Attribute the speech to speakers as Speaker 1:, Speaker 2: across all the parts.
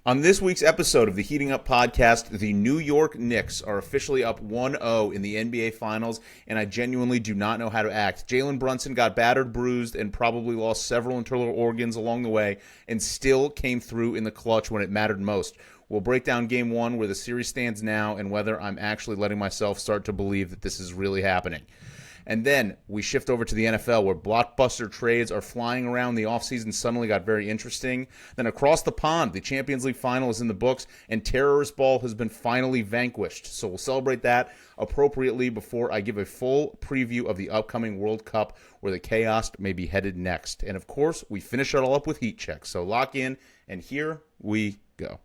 Speaker 1: On this week's episode of the Heating Up podcast, the New York Knicks are officially up 1-0 in the NBA Finals, and I genuinely do not know how to act. Jalen Brunson got battered, bruised, and probably lost several internal organs along the way, and still came through in the clutch when it mattered most. We'll break down Game 1, where the series stands now, and whether I'm actually letting myself start to believe that this is really happening. And then we shift over to the NFL, where blockbuster trades are flying around. The offseason suddenly got very interesting. Then across the pond, the Champions League final is in the books, and terrorist ball has been finally vanquished. So we'll celebrate that appropriately before I give a full preview of the upcoming World Cup, where the chaos may be headed next. And of course, we finish it all up with heat checks. So lock in, and here we go.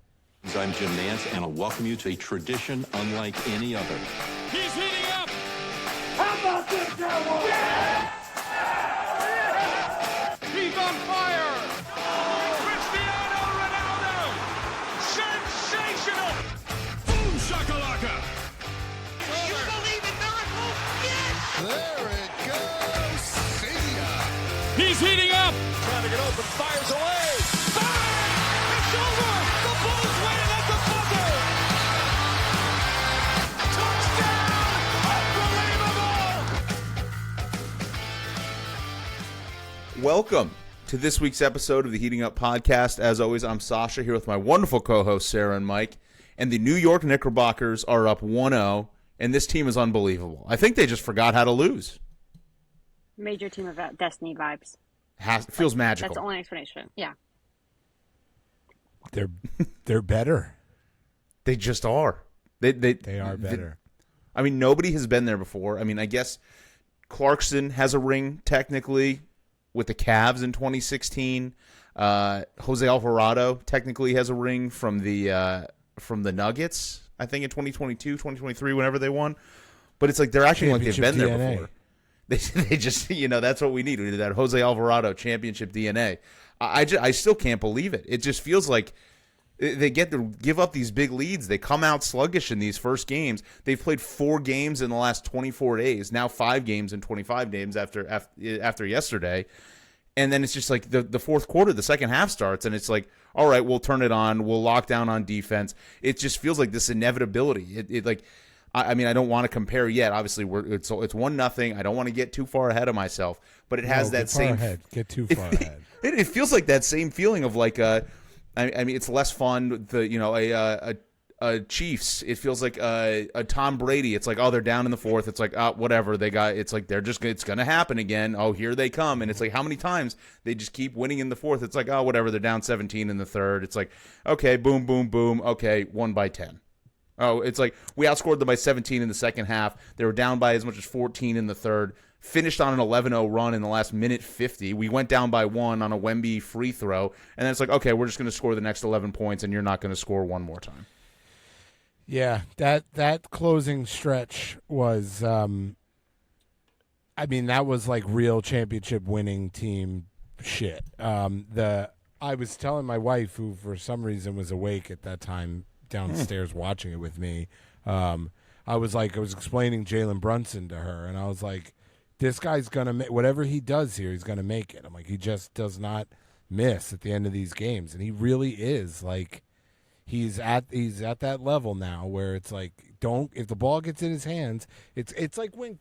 Speaker 2: I'm Jim Nance, and I'll welcome you to a tradition unlike any other.
Speaker 3: He's heating up!
Speaker 4: How about this, Cowboys? Yeah!
Speaker 3: He's on fire! Cristiano Ronaldo! Sensational! Boom shakalaka!
Speaker 4: You believe in miracles? Yes! There it goes! See ya!
Speaker 3: He's heating up!
Speaker 2: Trying to get open, fires away!
Speaker 3: Fire! It's over! The Bulls win it at the buzzer!
Speaker 1: Welcome to this week's episode of the Heating Up podcast. As always, I'm Sasha, here with my wonderful co-hosts Sara and Mike. And the New York Knickerbockers are up 1-0, and this team is unbelievable. I think they just forgot how to lose.
Speaker 5: Major Team of Destiny vibes.
Speaker 1: Feels magical.
Speaker 5: That's the only explanation. Yeah.
Speaker 6: They're better.
Speaker 1: They just are. They
Speaker 6: are better.
Speaker 1: I mean, nobody has been there before. I mean, I guess Clarkson has a ring, technically, with the Cavs in 2016. Jose Alvarado technically has a ring from the Nuggets, I think, in 2022, 2023, whenever they won. But it's like they're acting like they've been there before. They just, that's what we need. We need that Jose Alvarado championship DNA. I still can't believe it. It just feels like they get to give up these big leads. They come out sluggish in these first games. They've played 4 games in the last 24 days, now 5 games in 25 games after yesterday. And then it's just like the fourth quarter, the second half starts, and it's like, all right, we'll turn it on. We'll lock down on defense. It just feels like this inevitability. I mean, I don't want to compare yet. Obviously, it's 1-0. I don't want to get too far ahead of myself, but it has that same
Speaker 6: Get too far ahead.
Speaker 1: It feels like that same feeling of like I mean, it's less fun. A Chiefs. It feels like a Tom Brady. It's like, oh, they're down in the fourth. It's like, oh, whatever. It's like it's gonna happen again. Oh, here they come. And it's like, how many times they just keep winning in the fourth? It's like, oh, whatever. They're down 17 in the third. It's like, okay, boom, boom, boom. Okay, won by 10. Oh, it's like we outscored them by 17 in the second half. They were down by as much as 14 in the third. Finished on an 11-0 run in the last minute 50. We went down by 1 on a Wemby free throw. And then it's like, okay, we're just going to score the next 11 points, and you're not going to score one more time.
Speaker 6: Yeah, that closing stretch was, that was like real championship winning team shit. I was telling my wife, who for some reason was awake at that time downstairs watching it with me, I was explaining Jalen Brunson to her, and I was like, this guy's going to make whatever he does here, he's going to make it. I'm like, he just does not miss at the end of these games. And he really is like, he's at that level now where it's like, if the ball gets in his hands, it's like when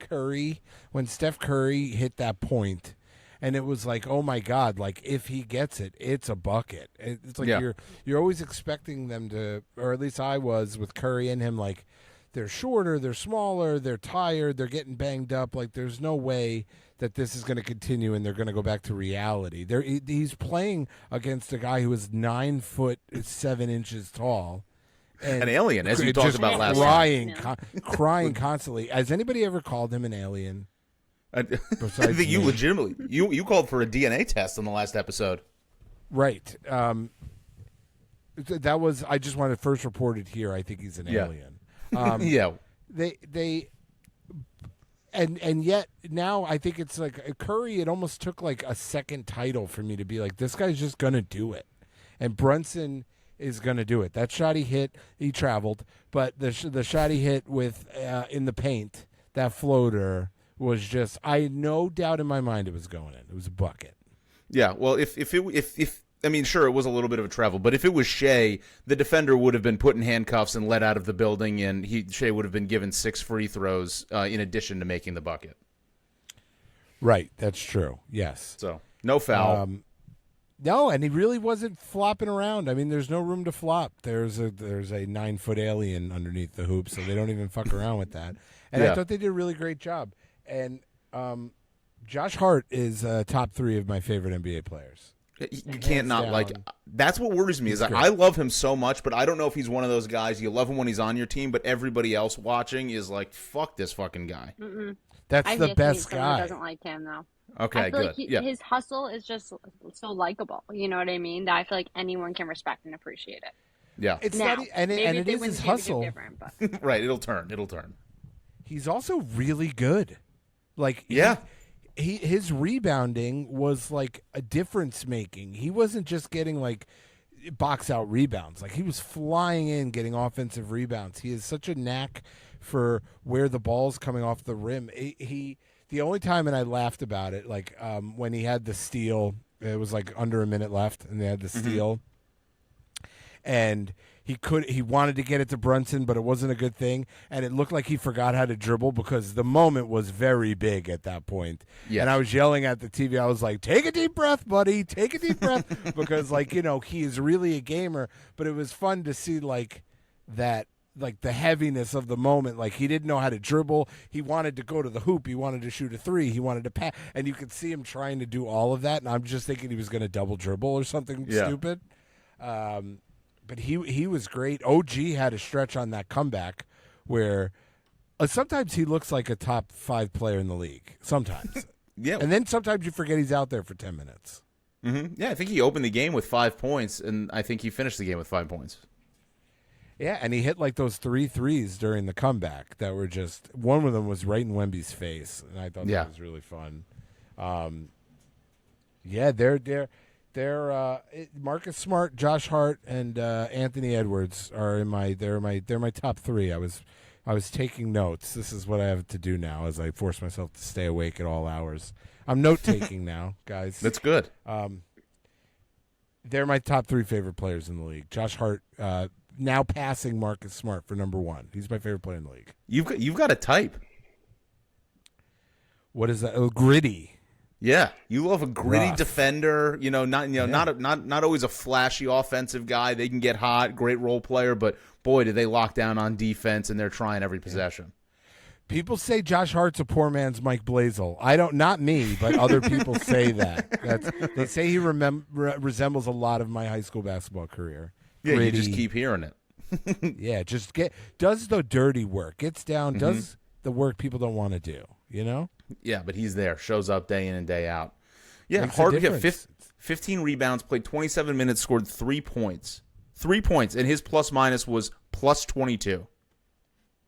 Speaker 6: Steph Curry hit that point and it was like, oh my God, like if he gets it, it's a bucket. It's like you're always expecting them to, or at least I was with Curry and him, like, they're shorter, they're smaller, they're tired, they're getting banged up. Like, there's no way that this is going to continue and they're going to go back to reality. He's playing against a guy who is 9'7" tall.
Speaker 1: An alien, as we talked about last
Speaker 6: time. Crying constantly. Has anybody ever called him an alien?
Speaker 1: I think you legitimately, you called for a DNA test on the last episode.
Speaker 6: Right. That was, I just wanted first reported here, I think he's an alien.
Speaker 1: Yeah,
Speaker 6: and yet now I think it's like Curry. It almost took like a second title for me to be like, this guy's just gonna do it, and Brunson is gonna do it. That shot he hit, he traveled, but the shot he hit with in the paint, that floater was just, I had no doubt in my mind it was going in. It was a bucket.
Speaker 1: Yeah, well, if I mean, sure, it was a little bit of a travel, but if it was Shea, the defender would have been put in handcuffs and let out of the building, and Shea would have been given 6 free throws in addition to making the bucket.
Speaker 6: Right, that's true. Yes.
Speaker 1: So no foul.
Speaker 6: No, and he really wasn't flopping around. I mean, there's no room to flop. There's a 9-foot alien underneath the hoop, so they don't even fuck around with that. And I thought they did a really great job. And Josh Hart is top 3 of my favorite NBA players.
Speaker 1: You can't not like. That's what worries me. Is I love him so much, but I don't know if he's one of those guys. You love him when he's on your team, but everybody else watching is like, "Fuck this fucking guy."
Speaker 5: Mm-mm.
Speaker 6: That's the best guy.
Speaker 5: Doesn't like him though.
Speaker 1: Okay,
Speaker 5: I feel
Speaker 1: good.
Speaker 5: like his hustle is just so likable. You know what I mean? That I feel like anyone can respect and appreciate it.
Speaker 1: Yeah,
Speaker 6: it's
Speaker 5: now,
Speaker 6: not, and it is his hustle.
Speaker 5: But.
Speaker 1: Right, it'll turn.
Speaker 6: He's also really good. Like his rebounding was like a difference making. He wasn't just getting like box out rebounds. Like he was flying in, getting offensive rebounds. He has such a knack for where the ball's coming off the rim. The only time, and I laughed about it, like when he had the steal, it was like under a minute left, and they had the steal, and he wanted to get it to Brunson, but it wasn't a good thing, and it looked like he forgot how to dribble because the moment was very big at that point. Yes. And I was yelling at the TV. I was like, "Take a deep breath, buddy. Take a deep breath," because he is really a gamer. But it was fun to see like that. Like the heaviness of the moment, like he didn't know how to dribble. He wanted to go to the hoop. He wanted to shoot a 3. He wanted to pass, and you could see him trying to do all of that. And I'm just thinking he was going to double dribble or something stupid. But he was great. OG had a stretch on that comeback where sometimes he looks like a top 5 player in the league. Sometimes, and then sometimes you forget he's out there for 10 minutes.
Speaker 1: Mm-hmm. Yeah, I think he opened the game with 5 points, and I think he finished the game with 5 points.
Speaker 6: Yeah, and he hit like those 3 threes during the comeback that were just, one of them was right in Wemby's face, and I thought that was really fun. They're Marcus Smart, Josh Hart, and Anthony Edwards are they're my top 3. I was taking notes. This is what I have to do now as I force myself to stay awake at all hours. I'm note taking now, guys.
Speaker 1: That's good.
Speaker 6: They're my top 3 favorite players in the league. Josh Hart. Now passing Marcus Smart for number 1. He's my favorite player in the league.
Speaker 1: You've got a type.
Speaker 6: What is that? Oh, gritty.
Speaker 1: Yeah, you love a gritty
Speaker 6: Rough.
Speaker 1: defender. Not always a flashy offensive guy. They can get hot, great role player, but boy, do they lock down on defense, and they're trying every possession.
Speaker 6: People say Josh Hart's a poor man's Mike Blazel. Not me, but other people say that. They say he resembles a lot of my high school basketball career.
Speaker 1: Yeah,
Speaker 6: gritty.
Speaker 1: you just keep hearing it.
Speaker 6: Yeah, does the dirty work, gets down, does the work people don't want to do,
Speaker 1: Yeah, but he's there, shows up day in and day out. Yeah,
Speaker 6: Makes
Speaker 1: Hart
Speaker 6: a
Speaker 1: got
Speaker 6: difference.
Speaker 1: 15 rebounds, played 27 minutes, scored 3 points. 3 points, and his plus-minus was plus 22.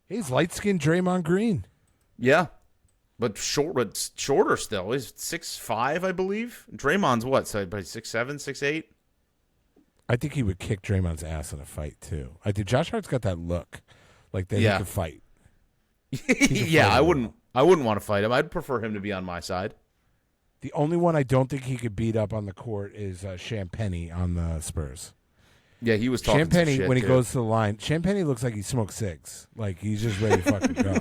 Speaker 6: He's light-skinned Draymond Green.
Speaker 1: Yeah, but shorter still. He's 6'5", I believe. Draymond's what, so 6'7", 6'8"?
Speaker 6: I think he would kick Draymond's ass in a fight too. I think Josh Hart's got that look, like that he could fight.
Speaker 1: Yeah, I wouldn't want to fight him. I'd prefer him to be on my side.
Speaker 6: The only one I don't think he could beat up on the court is Champagnie on the Spurs.
Speaker 1: Yeah, he was talking
Speaker 6: Champagnie
Speaker 1: some shit,
Speaker 6: when he
Speaker 1: too.
Speaker 6: goes to the line. Champagnie looks like he smoked cigs. Like he's just ready to fucking go.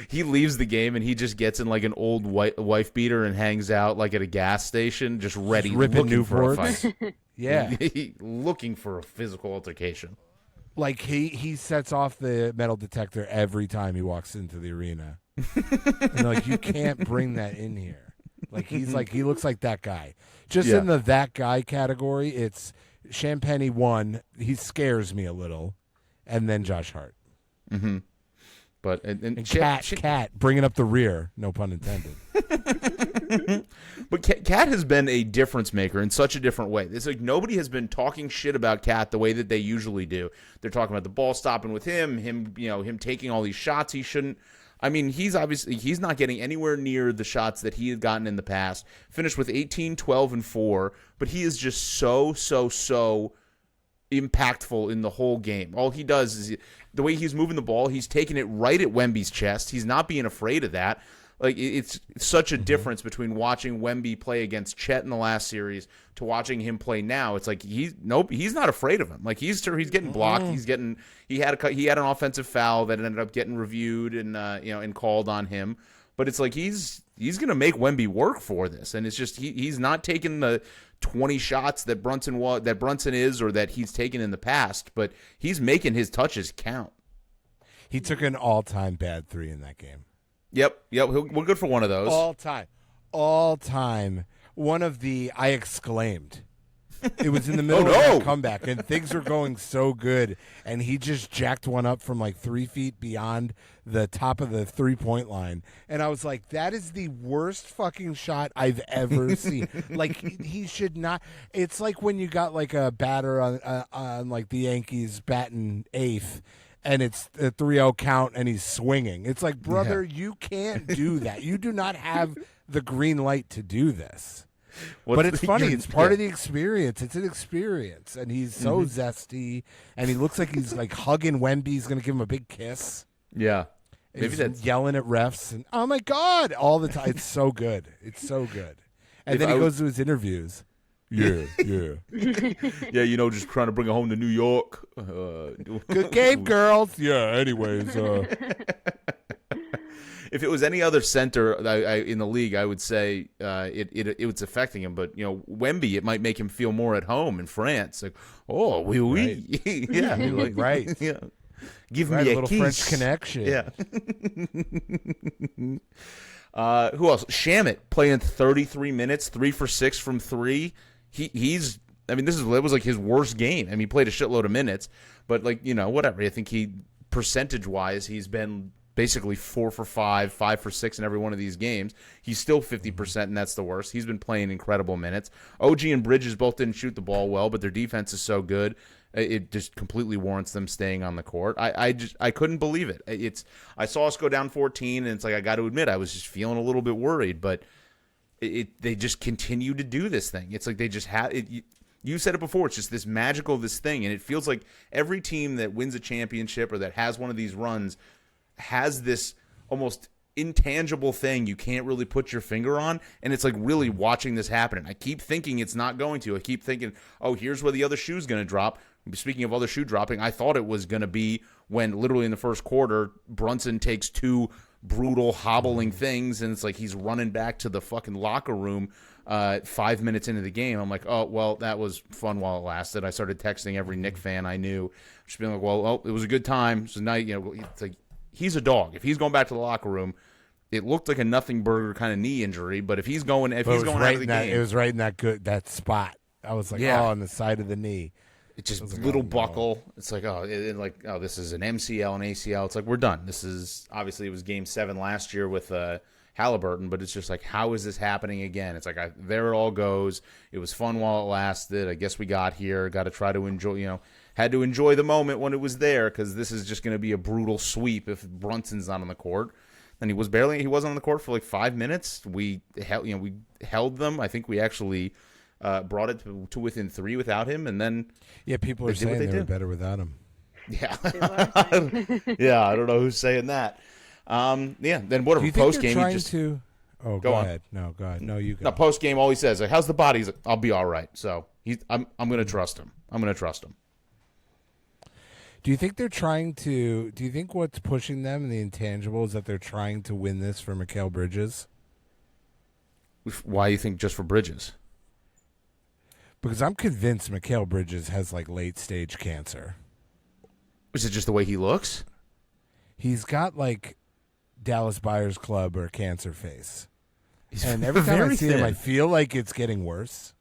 Speaker 1: He leaves the game and he just gets in like an old wife beater and hangs out like at a gas station, just ready,
Speaker 6: ripping
Speaker 1: looking for a
Speaker 6: Newports.
Speaker 1: fight.
Speaker 6: Yeah,
Speaker 1: looking for a physical altercation.
Speaker 6: like he sets off the metal detector every time he walks into the arena. And like you can't bring that in here. Like he looks like that guy. Just in the that guy category, it's Champagnie 1. He scares me a little, and then Josh Hart.
Speaker 1: Mm-hmm. But and
Speaker 6: Cat bringing up the rear, no pun intended.
Speaker 1: But Cat has been a difference maker in such a different way. It's like nobody has been talking shit about Cat the way that they usually do. They're talking about the ball stopping with him taking all these shots he shouldn't. I mean, he's not getting anywhere near the shots that he had gotten in the past. Finished with 18, 12, and 4, but he is just so impactful in the whole game. All he does is the way he's moving the ball, he's taking it right at Wemby's chest. He's not being afraid of that. Like it's such a difference between watching Wemby play against Chet in the last series to watching him play now. It's like he's not afraid of him. Like he's getting blocked. He had an offensive foul that ended up getting reviewed and called on him. But it's like he's going to make Wemby work for this, and it's just he's not taking the 20 shots that Brunson is or that he's taken in the past, but he's making his touches count.
Speaker 6: He took an all-time bad 3 in that game.
Speaker 1: Yep. We're good for one of those.
Speaker 6: All time. One of the I exclaimed. It was in the middle
Speaker 1: Oh,
Speaker 6: of
Speaker 1: no.
Speaker 6: that comeback, and things were going so good, and he just jacked one up from like 3 feet beyond the top of the 3-point line, and I was like, that is the worst fucking shot I've ever seen. Like, he should not. It's like when you got like a batter on like the Yankees batting 8th, and it's a 3-0 count, and he's swinging. It's like, brother, you can't do that. You do not have the green light to do this. But it's funny. It's part of the experience. It's an experience, and he's so zesty, and he looks like he's like hugging Wemby. He's going to give him a big kiss.
Speaker 1: Yeah. Maybe
Speaker 6: He's
Speaker 1: that's
Speaker 6: yelling at refs, and oh my god, all the time. It's so good. It's so good. And then he goes to his interviews. Yeah.
Speaker 1: Yeah, just trying to bring it home to New York.
Speaker 6: Good game, girls. Yeah. Anyways,
Speaker 1: if it was any other center in the league, I would say it was affecting him. But Wemby, it might make him feel more at home in France. Like, oh, oui, yeah, like,
Speaker 6: right.
Speaker 1: Yeah, give
Speaker 6: Right,
Speaker 1: me
Speaker 6: a little
Speaker 1: kiss.
Speaker 6: French connection.
Speaker 1: Yeah. Who else? Shamit playing 33 minutes, 3 for 6 from 3. He's. I mean, it was like his worst game. I mean, he played a shitload of minutes, but like whatever. I think percentage wise, he's been basically 4 for 5, 5 for 6 in every one of these games. He's still 50%, and that's the worst. He's been playing incredible minutes. OG and Bridges both didn't shoot the ball well, but their defense is so good. It just completely warrants them staying on the court. I couldn't believe it. I saw us go down 14, and it's like, I got to admit, I was just feeling a little bit worried, but they just continue to do this thing. It's like they just have it. You said it before. It's just this magical thing, and it feels like every team that wins a championship or that has one of these runs has this almost intangible thing you can't really put your finger on, and it's like really watching this happen. And I keep thinking it's not going to. I keep thinking, oh, here's where the other shoe's going to drop. Speaking of other shoe dropping, I thought it was going to be when literally in the first quarter, Brunson takes 2 brutal hobbling things, and it's like he's running back to the fucking locker room 5 minutes into the game. I'm like, oh, well, that was fun while it lasted. I started texting every Knicks fan I knew, just being like, well, it was a good time. So now, it's like, he's a dog. If he's going back to the locker room, it looked like a nothing burger kind of knee injury, but if he's going out of the game,
Speaker 6: it was right in that spot. I was like, on the side of the knee.
Speaker 1: It's just little buckle. It's like, this is an MCL and ACL. It's like, we're done. This is obviously, it was Game 7 last year with Halliburton, but it's just like, how is this happening again? It's like, there it all goes. It was fun while it lasted. I guess we got here. Got to try to enjoy. Had to enjoy the moment when it was there, because this is just going to be a brutal sweep if Brunson's not on the court. And he wasn't on the court for like 5 minutes. We held them. I think we actually brought it to within 3 without him, and then
Speaker 6: people are saying they were better without him.
Speaker 1: Yeah, yeah. I don't know who's saying that. Then whatever. Post game,
Speaker 6: Oh, go ahead. No, go ahead. No, you go.
Speaker 1: No, post game, all he says, like, "How's the body?" He's like, "I'll be all right." So I'm going to trust him.
Speaker 6: Do you think they're trying to? Do you think what's pushing them in the intangible is that they're trying to win this for Mikal Bridges?
Speaker 1: Why do you think just for Bridges?
Speaker 6: Because I'm convinced Mikal Bridges has like late stage cancer.
Speaker 1: Is it just the way he looks?
Speaker 6: He's got like Dallas Buyers Club or cancer face. And every time I see him, I feel like it's getting worse.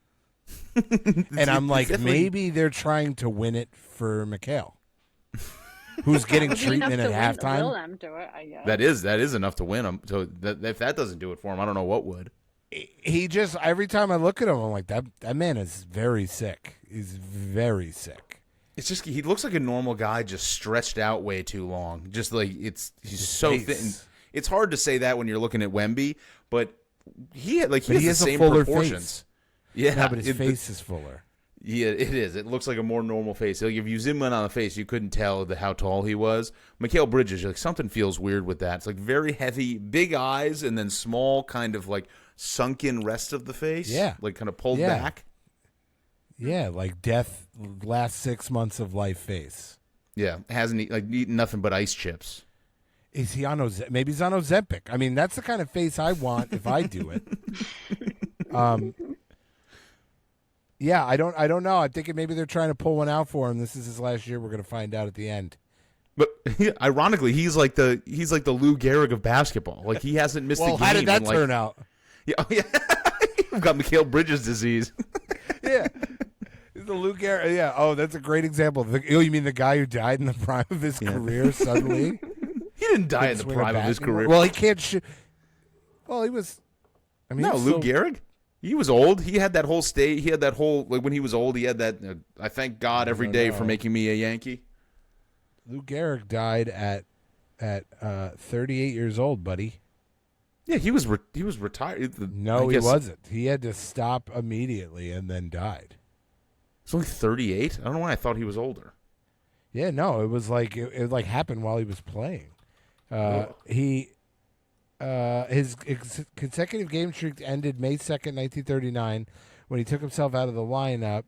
Speaker 6: And I'm like, maybe they're trying to win it for Mikal, who's getting treatment at halftime.
Speaker 5: Will them do it, I guess.
Speaker 1: That is enough to win him. So if that doesn't do it for him, I don't know what would.
Speaker 6: He just, every time I look at him, I'm like, that man is very sick. He's very sick.
Speaker 1: It's just, he looks like a normal guy, just stretched out way too long. Just like, he's so thin. It's hard to say that when you're looking at Wemby, but he has the same proportions.
Speaker 6: Face. Yeah, no, but his face is fuller.
Speaker 1: Yeah, it is. It looks like a more normal face. Like if you zoom in on the face, you couldn't tell how tall he was. Mikal Bridges, like something feels weird with that. It's like very heavy, big eyes, and then small, kind of like sunken rest of the face.
Speaker 6: Yeah,
Speaker 1: like kind of pulled back.
Speaker 6: Yeah, like death, last 6 months of life face.
Speaker 1: Yeah, hasn't eaten nothing but ice chips.
Speaker 6: Is he on maybe he's on Ozempic? I mean, that's the kind of face I want if I do it. Yeah, I don't know. I'm thinking maybe they're trying to pull one out for him. This is his last year. We're going to find out at the end.
Speaker 1: But ironically, he's like the Lou Gehrig of basketball. Like he hasn't missed a game.
Speaker 6: Well, how did that turn out?
Speaker 1: Yeah, You've got Mikal Bridges disease.
Speaker 6: Yeah. The Lou Gehrig. Yeah. Oh, that's a great example. You mean the guy who died in the prime of his career suddenly?
Speaker 1: He didn't die in the prime of his career.
Speaker 6: Well, he can't shoot. Well, he was. I mean,
Speaker 1: no, Lou Gehrig. He was old. He had that whole state. He had that whole when he was old. He had that. I thank God every day for making me a Yankee.
Speaker 6: Lou Gehrig died at 38 years old, buddy.
Speaker 1: Yeah, he was retired.
Speaker 6: No, he wasn't. He had to stop immediately and then died.
Speaker 1: He's only 38. I don't know why I thought he was older.
Speaker 6: Yeah, no, it was like it like happened while he was playing. His consecutive game streak ended May 2nd, 1939, when he took himself out of the lineup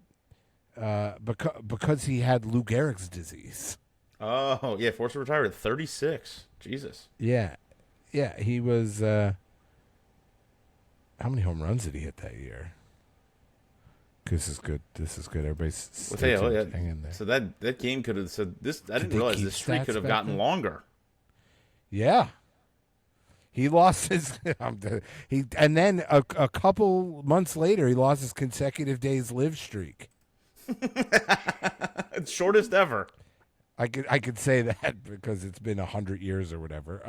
Speaker 6: because he had Lou Gehrig's disease.
Speaker 1: Oh, yeah, forced to retire at 36. Jesus.
Speaker 6: Yeah, he was. How many home runs did he hit that year? This is good. Everybody's hang in there.
Speaker 1: So that game could have. So this I didn't realize this streak could have gotten longer.
Speaker 6: Yeah. He lost his and then a couple months later he lost his consecutive days live streak.
Speaker 1: It's shortest ever.
Speaker 6: I could say that because it's been 100 years or whatever.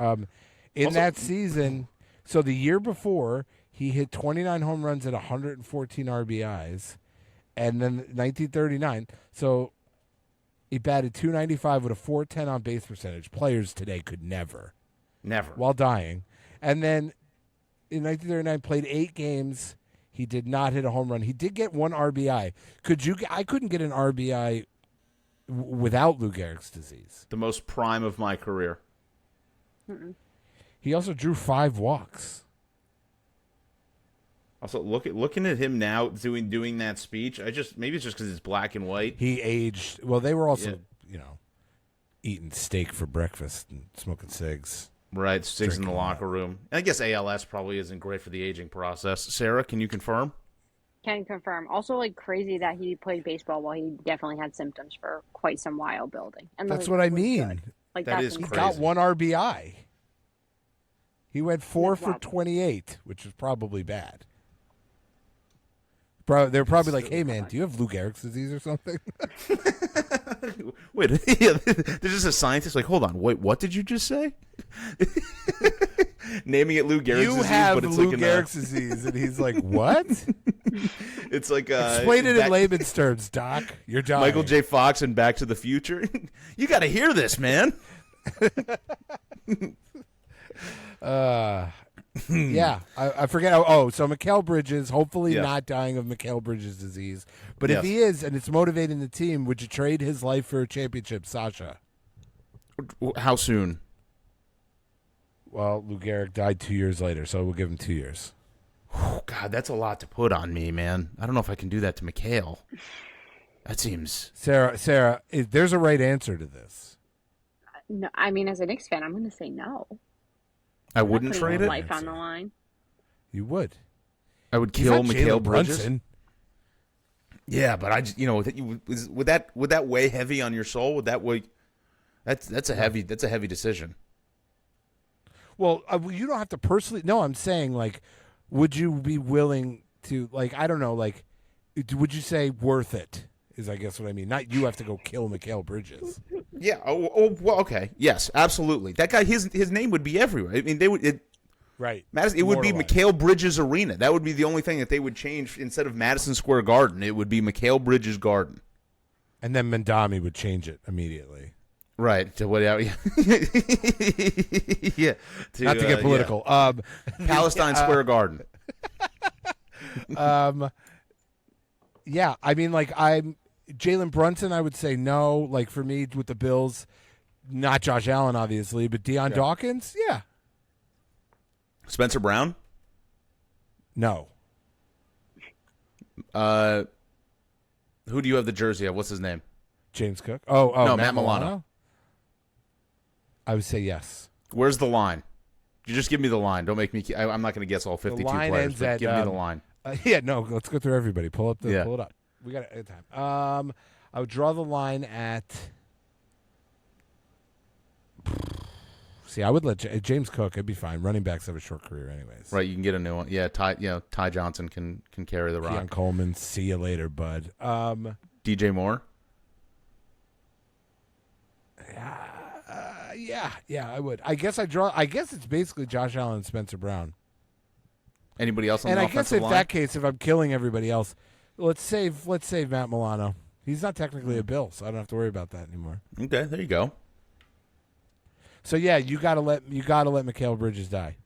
Speaker 6: In that season, so the year before he hit 29 home runs at 114 RBIs, and then 1939. So he batted .295 with a .410 on base percentage. Players today could never while dying. And then in 1939, played 8 games. He did not hit a home run. He did get 1 RBI. I couldn't get an RBI without Lou Gehrig's disease.
Speaker 1: The most prime of my career.
Speaker 5: Mm-mm.
Speaker 6: He also drew 5 walks.
Speaker 1: Also, looking at him now doing that speech, maybe it's just because it's black and white.
Speaker 6: He aged. Well, they were also, eating steak for breakfast and smoking cigs.
Speaker 1: Right, cigs in the locker room. And I guess ALS probably isn't great for the aging process. Sarah, can you confirm?
Speaker 5: Can confirm. Also, like crazy that he played baseball while he definitely had symptoms for quite some while building. And
Speaker 6: that's what I mean.
Speaker 5: Like
Speaker 1: that
Speaker 5: that's
Speaker 1: is
Speaker 6: He
Speaker 1: crazy.
Speaker 6: got 1 RBI. He went 4 for 28, which is probably bad. They're probably like, "Hey, man, do you have Lou Gehrig's disease or something?"
Speaker 1: Wait, there's just a scientist like, hold on, wait, what did you just say? Naming it Lou Gehrig's disease,
Speaker 6: You have
Speaker 1: but it's
Speaker 6: Lou
Speaker 1: like
Speaker 6: Gehrig's disease, and he's like, "What?"
Speaker 1: It's like
Speaker 6: Explain it in layman's terms, Doc. You're dying.
Speaker 1: Michael J. Fox in Back to the Future. You got to hear this, man.
Speaker 6: Yeah, I forget. So Mikal Bridges, hopefully
Speaker 1: Yes.
Speaker 6: not dying of Mikal Bridges' disease. But
Speaker 1: Yes.
Speaker 6: if he is, and it's motivating the team, would you trade his life for a championship, Sasha?
Speaker 1: How soon?
Speaker 6: Well, Lou Gehrig died 2 years later, so we'll give him 2 years.
Speaker 1: Oh, God, that's a lot to put on me, man. I don't know if I can do that to Mikal. That seems...
Speaker 6: Sarah, there's a right answer to this.
Speaker 5: No, I mean, as a Knicks fan, I'm going to say no.
Speaker 1: I wouldn't
Speaker 5: I'm not putting
Speaker 1: trade
Speaker 5: my
Speaker 1: it.
Speaker 5: life on the line.
Speaker 6: You would.
Speaker 1: I would
Speaker 6: He's
Speaker 1: kill
Speaker 6: not
Speaker 1: Mikal
Speaker 6: Jalen
Speaker 1: Bridges.
Speaker 6: Brunson.
Speaker 1: Yeah, but I just, would that weigh heavy on your soul? Would that weigh? That's a heavy decision.
Speaker 6: Well, you don't have to personally. No, I'm saying, like, would you be willing to, like, I don't know, like, would you say worth it? Is I guess what I mean. Not you have to go kill Mikal Bridges.
Speaker 1: Yeah. Well, okay. Yes, absolutely. That guy, his name would be everywhere. I mean,
Speaker 6: Right.
Speaker 1: Madison. It would be Mikal Bridges Arena. That would be the only thing that they would change instead of Madison Square Garden. It would be Mikal Bridges Garden.
Speaker 6: And then Mandami would change it immediately.
Speaker 1: Right. To what? Yeah.
Speaker 6: Not to get political.
Speaker 1: Yeah. Palestine Square Garden.
Speaker 6: Yeah, I mean, like I'm Jalen Brunson. I would say no. Like for me with the Bills, not Josh Allen, obviously, but Deion Dawkins. Yeah,
Speaker 1: Spencer Brown?
Speaker 6: no.
Speaker 1: Who do you have the jersey of? What's his name?
Speaker 6: James Cook. Oh,
Speaker 1: No,
Speaker 6: Matt
Speaker 1: Matt Milano.
Speaker 6: I would say yes.
Speaker 1: Where's the line? You just give me the line. Don't make me. I'm not going to guess all 52
Speaker 6: line
Speaker 1: players.
Speaker 6: ends
Speaker 1: But
Speaker 6: at,
Speaker 1: give me the line.
Speaker 6: Yeah, no. Let's go through everybody. Pull it
Speaker 1: Yeah.
Speaker 6: up. We got it at time. I would draw the line at. See, I would let James Cook. It'd be fine. Running backs have a short career, anyways.
Speaker 1: Right, you can get a new one. Yeah, Ty Johnson can carry the rock.
Speaker 6: Keon Coleman. See you later, bud.
Speaker 1: DJ Moore.
Speaker 6: Yeah, I would. I guess it's basically Josh Allen and Spencer Brown.
Speaker 1: Anybody else on
Speaker 6: And
Speaker 1: the
Speaker 6: I guess
Speaker 1: offensive
Speaker 6: in
Speaker 1: line?
Speaker 6: that case, if I'm killing everybody else, let's save Matt Milano. He's not technically a Bill, so I don't have to worry about that anymore.
Speaker 1: Okay, there you go.
Speaker 6: So yeah, you gotta let Mikal Bridges die.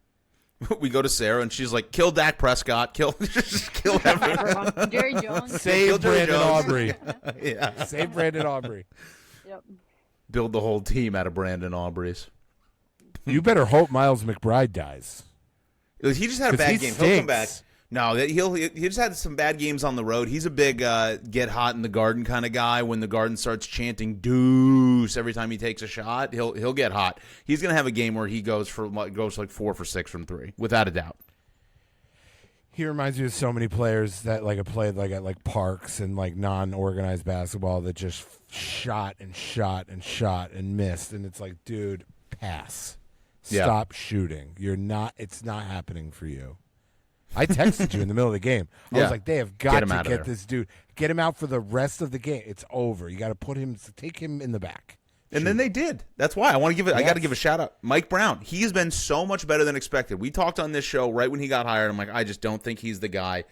Speaker 1: We go to Sarah, and she's like, "Kill Dak Prescott, just kill everyone."
Speaker 5: Jerry Jones.
Speaker 6: Save
Speaker 1: Jerry
Speaker 6: Brandon
Speaker 1: Jones.
Speaker 6: Aubrey.
Speaker 1: Yeah,
Speaker 6: Save Brandon Aubrey.
Speaker 5: Yep.
Speaker 1: build the whole team out of Brandon Aubrey's.
Speaker 6: You better hope Miles McBride dies.
Speaker 1: He just had a
Speaker 6: 'Cause
Speaker 1: bad
Speaker 6: he
Speaker 1: game. He'll come back.
Speaker 6: stinks.
Speaker 1: No, he just had some bad games on the road. He's a big get hot in the garden kind of guy. When the garden starts chanting "deuce" every time he takes a shot, he'll get hot. He's gonna have a game where he goes like 4 for 6 from 3, without a doubt.
Speaker 6: He reminds me of so many players that like have played like at like parks and like non-organized basketball that just shot and shot and shot and missed, and it's like, dude, pass.
Speaker 1: Yeah.
Speaker 6: Stop shooting. It's not happening for you. I texted you in the middle of the game. I
Speaker 1: Yeah.
Speaker 6: was like, they have
Speaker 1: Get
Speaker 6: got
Speaker 1: him
Speaker 6: to
Speaker 1: out of
Speaker 6: get
Speaker 1: there.
Speaker 6: this dude. Get him out for the rest of the game. It's over. You got to take him in the back.
Speaker 1: And then they did. That's why I want to give it. I
Speaker 6: Yes.
Speaker 1: got to give a shout out, Mike Brown. He has been so much better than expected. We talked on this show right when he got hired. I'm like, I just don't think he's the guy.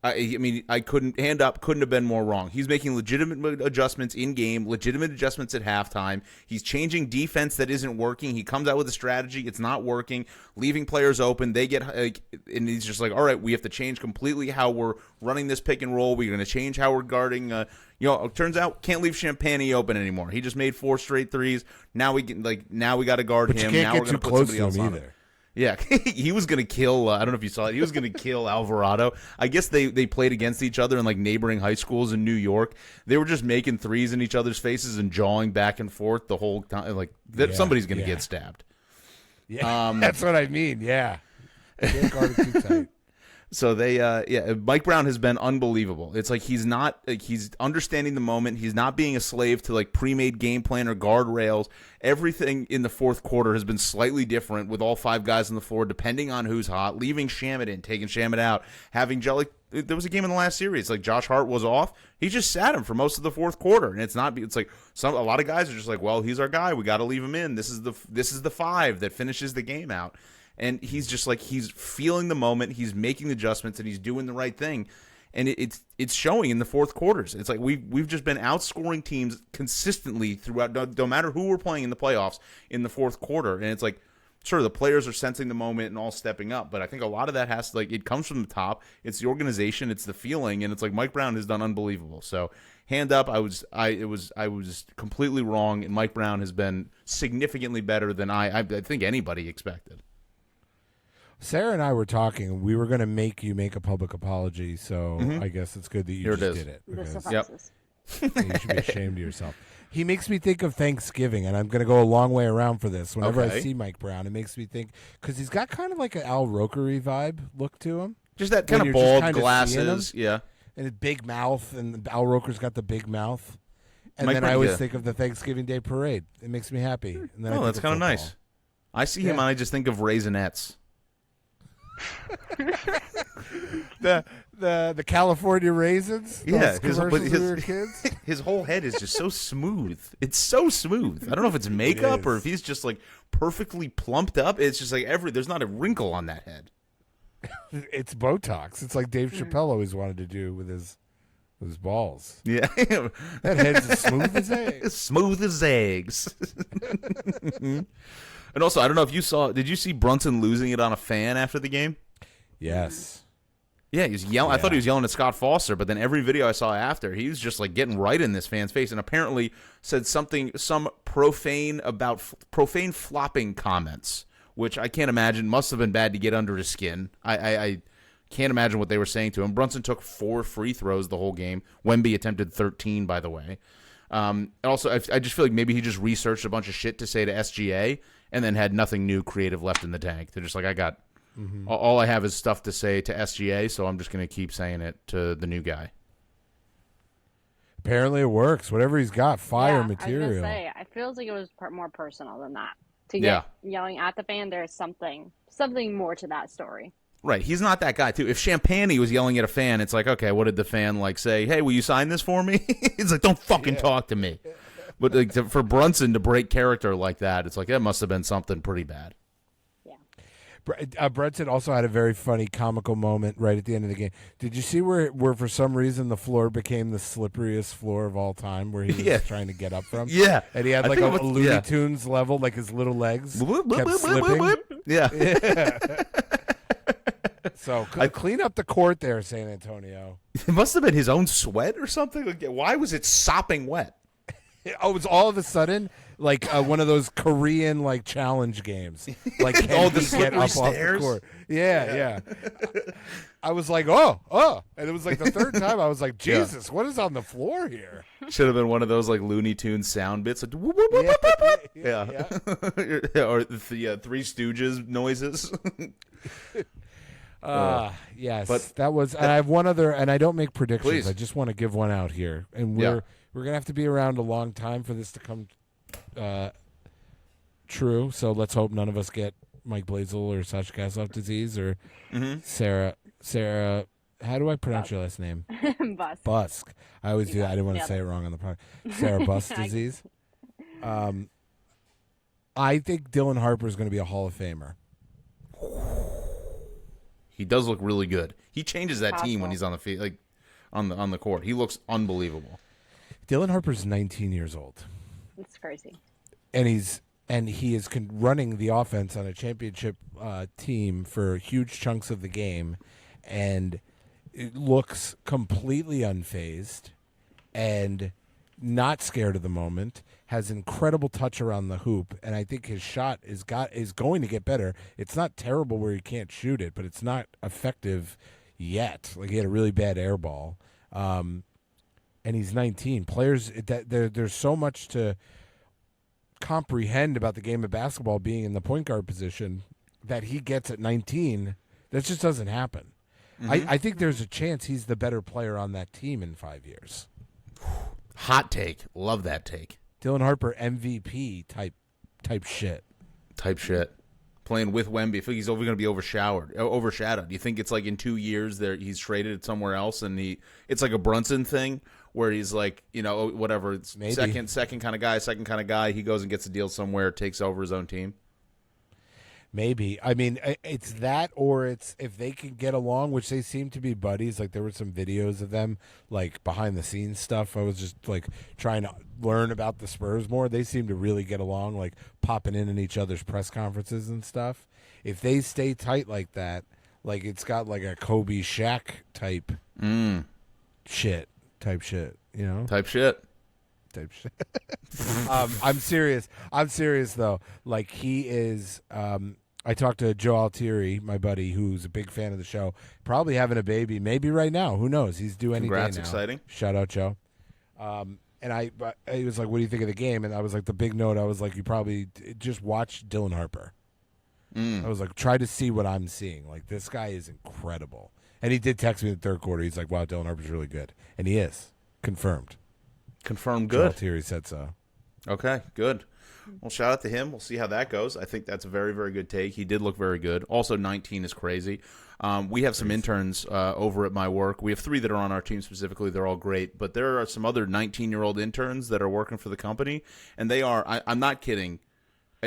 Speaker 1: I mean, I couldn't have been more wrong. He's making legitimate adjustments in game, legitimate adjustments at halftime. He's changing defense that isn't working. He comes out with a strategy, it's not working, leaving players open. They get, and he's just like, all right, we have to change completely how we're running this pick and roll. We're going to change how we're guarding. It turns out can't leave Champagne open anymore. He just made 4 straight threes. Now we got to guard
Speaker 6: But
Speaker 1: him.
Speaker 6: you can't
Speaker 1: Now
Speaker 6: get
Speaker 1: we're going
Speaker 6: too
Speaker 1: to put
Speaker 6: close
Speaker 1: somebody
Speaker 6: to
Speaker 1: else
Speaker 6: him
Speaker 1: on
Speaker 6: either.
Speaker 1: it. Yeah, he was going to kill, I don't know if you saw it, he was going to kill Alvarado. I guess they played against each other in like neighboring high schools in New York. They were just making threes in each other's faces and jawing back and forth the whole time. Like, somebody's going to get stabbed.
Speaker 6: Yeah, that's what I mean. Yeah. Can't guard it too tight.
Speaker 1: So Mike Brown has been unbelievable. It's like he's understanding the moment. He's not being a slave to like pre-made game plan or guardrails. Everything in the fourth quarter has been slightly different with all 5 guys on the floor, depending on who's hot, leaving Shamet in, taking Shamet out, having there was a game in the last series, like Josh Hart was off. He just sat him for most of the fourth quarter. And it's like a lot of guys are just like, well, he's our guy. We got to leave him in. This is the 5 that finishes the game out. And he's just like, he's feeling the moment, he's making the adjustments, and he's doing the right thing. And it's showing in the fourth quarters. It's like we've just been outscoring teams consistently throughout, no matter who we're playing in the playoffs in the fourth quarter. And it's like, sure, the players are sensing the moment and all stepping up, but I think a lot of that has to, it comes from the top. It's the organization, it's the feeling, and it's like Mike Brown has done unbelievable. So hand up, I was completely wrong, and Mike Brown has been significantly better than I think anybody expected.
Speaker 6: Sarah and I were talking, and we were going to make you make a public apology, so I guess it's good that you
Speaker 1: Here it
Speaker 6: just
Speaker 1: is.
Speaker 6: did it.
Speaker 5: This
Speaker 6: because
Speaker 5: suffices.
Speaker 6: You should be ashamed of yourself. He makes me think of Thanksgiving, and I'm going to go a long way around for this. Whenever I
Speaker 1: Okay.
Speaker 6: see Mike Brown, it makes me think, because he's got kind of like an Al Roker-y vibe look to him.
Speaker 1: Just that
Speaker 6: When
Speaker 1: kind of
Speaker 6: you're just
Speaker 1: bald
Speaker 6: kind of
Speaker 1: glasses,
Speaker 6: seeing
Speaker 1: yeah.
Speaker 6: And a big mouth, and Al Roker's got the big mouth. And
Speaker 1: Mike
Speaker 6: then
Speaker 1: Brown,
Speaker 6: I always
Speaker 1: yeah.
Speaker 6: think of the Thanksgiving Day parade. It makes me happy. And then I
Speaker 1: Oh,
Speaker 6: think
Speaker 1: that's kind of
Speaker 6: football.
Speaker 1: nice. I see him, and I just think of Raisinets.
Speaker 6: The California raisins.
Speaker 1: Yeah,
Speaker 6: those commercials when we were kids.
Speaker 1: his whole head is just so smooth. It's so smooth. I don't know if it's makeup or if he's just like perfectly plumped up. It's just like there's not a wrinkle on that head.
Speaker 6: It's Botox. It's like Dave Chappelle always wanted to do with his balls.
Speaker 1: Yeah,
Speaker 6: That head's as smooth as eggs.
Speaker 1: smooth as eggs. And also, I don't know if you saw. Did you see Brunson losing it on a fan after the game?
Speaker 6: Yes.
Speaker 1: Yeah, he was yelling. I thought he was yelling at Scott Foster, but then every video I saw after, he was just like getting right in this fan's face, and apparently said some profane flopping comments, which I can't imagine must have been bad to get under his skin. I can't imagine what they were saying to him. Brunson took 4 free throws the whole game. Wemby attempted 13, by the way. Also, I just feel like maybe he just researched a bunch of shit to say to SGA and then had nothing new creative left in the tank. They're just like, all I have is stuff to say to SGA, so I'm just going to keep saying it to the new guy.
Speaker 6: Apparently it works. Whatever he's got, fire material.
Speaker 5: I was gonna say, it feels like it was more personal than that. To get yelling at the fan, there's something more to that story.
Speaker 1: Right, he's not that guy, too. If Champagne was yelling at a fan, it's like, okay, what did the fan say? Hey, will you sign this for me? It's like, don't fucking talk to me. But for Brunson to break character like that, it's like, that must have been something pretty bad.
Speaker 6: Brunson also had a very funny comical moment right at the end of the game. Did you see where for some reason the floor became the slipperiest floor of all time, where he was trying to get up from?
Speaker 1: Yeah,
Speaker 6: and he had like a Looney Tunes level, like his little legs kept slipping.
Speaker 1: Yeah.
Speaker 6: So clean up the court there, San Antonio.
Speaker 1: It must have been his own sweat or something. Like, why was it sopping wet?
Speaker 6: Oh, it was all of a sudden like one of those Korean challenge games. Like
Speaker 1: all the
Speaker 6: get up
Speaker 1: stairs.
Speaker 6: Off the court. Yeah. I was like, oh, and it was like the third time. I was like, Jesus, what is on the floor here?
Speaker 1: Should have been one of those Looney Tunes sound bits. Like, whoop, whoop, whoop, whoop, whoop. Yeah. Or the Three Stooges noises.
Speaker 6: Yes,
Speaker 1: but
Speaker 6: that was. And I have one other, and I don't make predictions.
Speaker 1: Please.
Speaker 6: I just want to give one out here, and we're gonna have to be around a long time for this to come true. So let's hope none of us get Mike Blazel or Sasha Kasloff disease or Sara. How do I pronounce your last name? Busk. I always do that. I didn't want to say it wrong on the podcast. Sara Busk disease. I think Dylan Harper is going to be a Hall of Famer.
Speaker 1: He does look really good. He changes that team when he's on the field, on the court. He looks unbelievable.
Speaker 6: Dylan Harper's 19 years old.
Speaker 5: It's crazy.
Speaker 6: And he is running the offense on a championship team for huge chunks of the game, and it looks completely unfazed and not scared of the moment. Has incredible touch around the hoop, and I think his shot is going to get better. It's not terrible where he can't shoot it, but it's not effective yet. Like, he had a really bad air ball, and he's 19. Players, there's so much to comprehend about the game of basketball being in the point guard position that he gets at 19. That just doesn't happen. I think there's a chance he's the better player on that team in 5 years.
Speaker 1: Hot take. Love that take.
Speaker 6: Dylan Harper, MVP type shit.
Speaker 1: Playing with Wemby. I feel like he's going to be overshadowed. You think it's like in 2 years he's traded somewhere else, and it's like a Brunson thing where he's like, whatever, it's
Speaker 6: Maybe.
Speaker 1: second kind of guy. He goes and gets a deal somewhere, takes over his own team.
Speaker 6: Maybe. I mean, it's that, or it's if they can get along, which they seem to be buddies. Like, there were some videos of them, like, behind the scenes stuff. I was just, trying to learn about the Spurs more. They seem to really get along, popping in each other's press conferences and stuff. If they stay tight like that, it's got, a Kobe Shaq type shit, Type shit. I'm serious. Though. He is. I talked to Joe Altieri, my buddy, who's a big fan of the show. Probably having a baby, maybe right now. Who knows? He's due any
Speaker 1: Congrats,
Speaker 6: day now.
Speaker 1: exciting.
Speaker 6: Shout out, Joe. And he was like, "What do you think of the game?" And I was like, the big note. I was like, "You probably just watch Dylan Harper." I was like, try to see what I'm seeing. This guy is incredible. And he did text me in the third quarter. He's like, "Wow, Dylan Harper's really good," and he is confirmed.
Speaker 1: Confirmed good.
Speaker 6: Altieri said so.
Speaker 1: Okay, good. Well, shout out to him. We'll see how that goes. I think that's a very, very good take. He did look very good. Also, 19 is crazy. We have some interns over at my work. We have 3 that are on our team specifically. They're all great. But there are some other 19-year-old interns that are working for the company, and they are, I'm not kidding,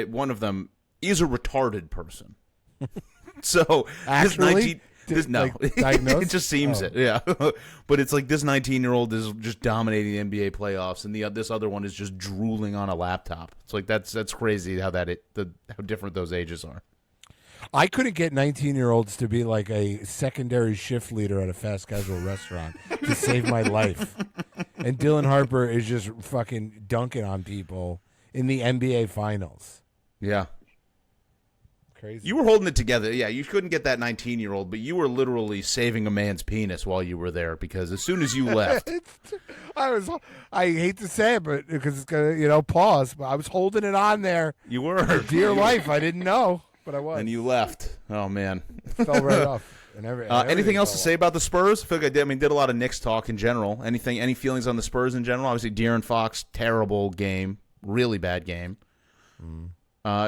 Speaker 1: one of them is a retarded person. So
Speaker 6: Actually?
Speaker 1: It just seems it, yeah. But it's like this 19-year-old is just dominating the NBA playoffs, and this other one is just drooling on a laptop. It's like that's crazy how different those ages are.
Speaker 6: I couldn't get 19-year-olds to be like a secondary shift leader at a fast casual restaurant to save my life. And Dylan Harper is just fucking dunking on people in the NBA Finals.
Speaker 1: Yeah.
Speaker 6: Crazy.
Speaker 1: You were holding it together. Yeah, you couldn't get that 19-year-old, but you were literally saving a man's penis while you were there because as soon as you left.
Speaker 6: I hate to say it, but because it's going to, pause, but I was holding it on there.
Speaker 1: You were.
Speaker 6: For dear life. I didn't know, but I was.
Speaker 1: And you left. Oh, man.
Speaker 6: It fell right off. And
Speaker 1: anything else to say about the Spurs? I feel like I did a lot of Knicks talk in general. Any feelings on the Spurs in general? Obviously, De'Aaron Fox, terrible game. Really bad game.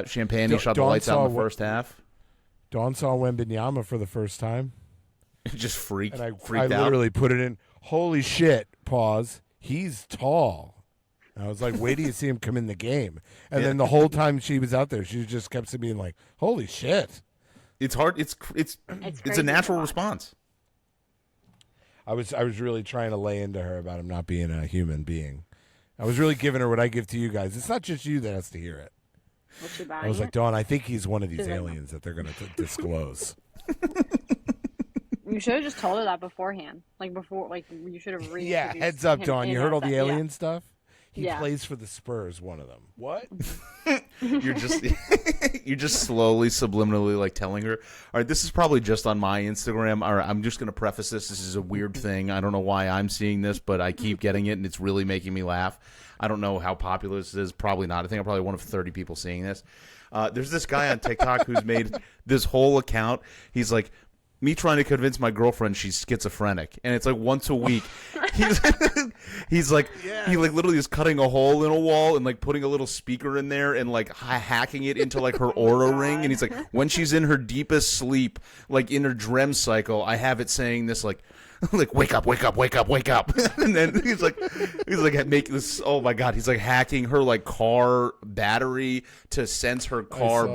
Speaker 1: Champagne shot the lights out in the first half.
Speaker 6: Dawn saw Wemby for the first time.
Speaker 1: Just freaked
Speaker 6: I
Speaker 1: out.
Speaker 6: literally put it in. Holy shit, pause. He's tall. And I was like, wait till you see him come in the game. And then the whole time she was out there, she just kept being like, holy shit.
Speaker 1: It's hard. It's a natural response.
Speaker 6: I was really trying to lay into her about him not being a human being. I was really giving her what I give to you guys. It's not just you that has to hear it.
Speaker 5: What's she buying?
Speaker 6: I was like, Dawn, I think he's one of these aliens that they're going to disclose.
Speaker 5: You should have just told her that beforehand. You should have read.
Speaker 6: Yeah, heads up, Dawn. You heard all the alien stuff? He
Speaker 5: Yeah.
Speaker 6: plays for the Spurs, one of them. What?
Speaker 1: You're just slowly, subliminally like telling her. All right, this is probably just on my Instagram. All right, I'm just going to preface this. This is a weird thing. I don't know why I'm seeing this, but I keep getting it, and it's really making me laugh. I don't know how popular this is. Probably not. I think I'm probably one of 30 people seeing this. There's this guy on TikTok who's made this whole account. He's like, me trying to convince my girlfriend she's schizophrenic, and it's like once a week. He's like, he like literally is cutting a hole in a wall and like putting a little speaker in there and like hacking it into like her Oura ring, and he's like, when she's in her deepest sleep, like in her DREM cycle, I have it saying this like wake up, wake up, wake up, wake up, and then he's like making this. Oh my god, he's like hacking her like car battery to sense her car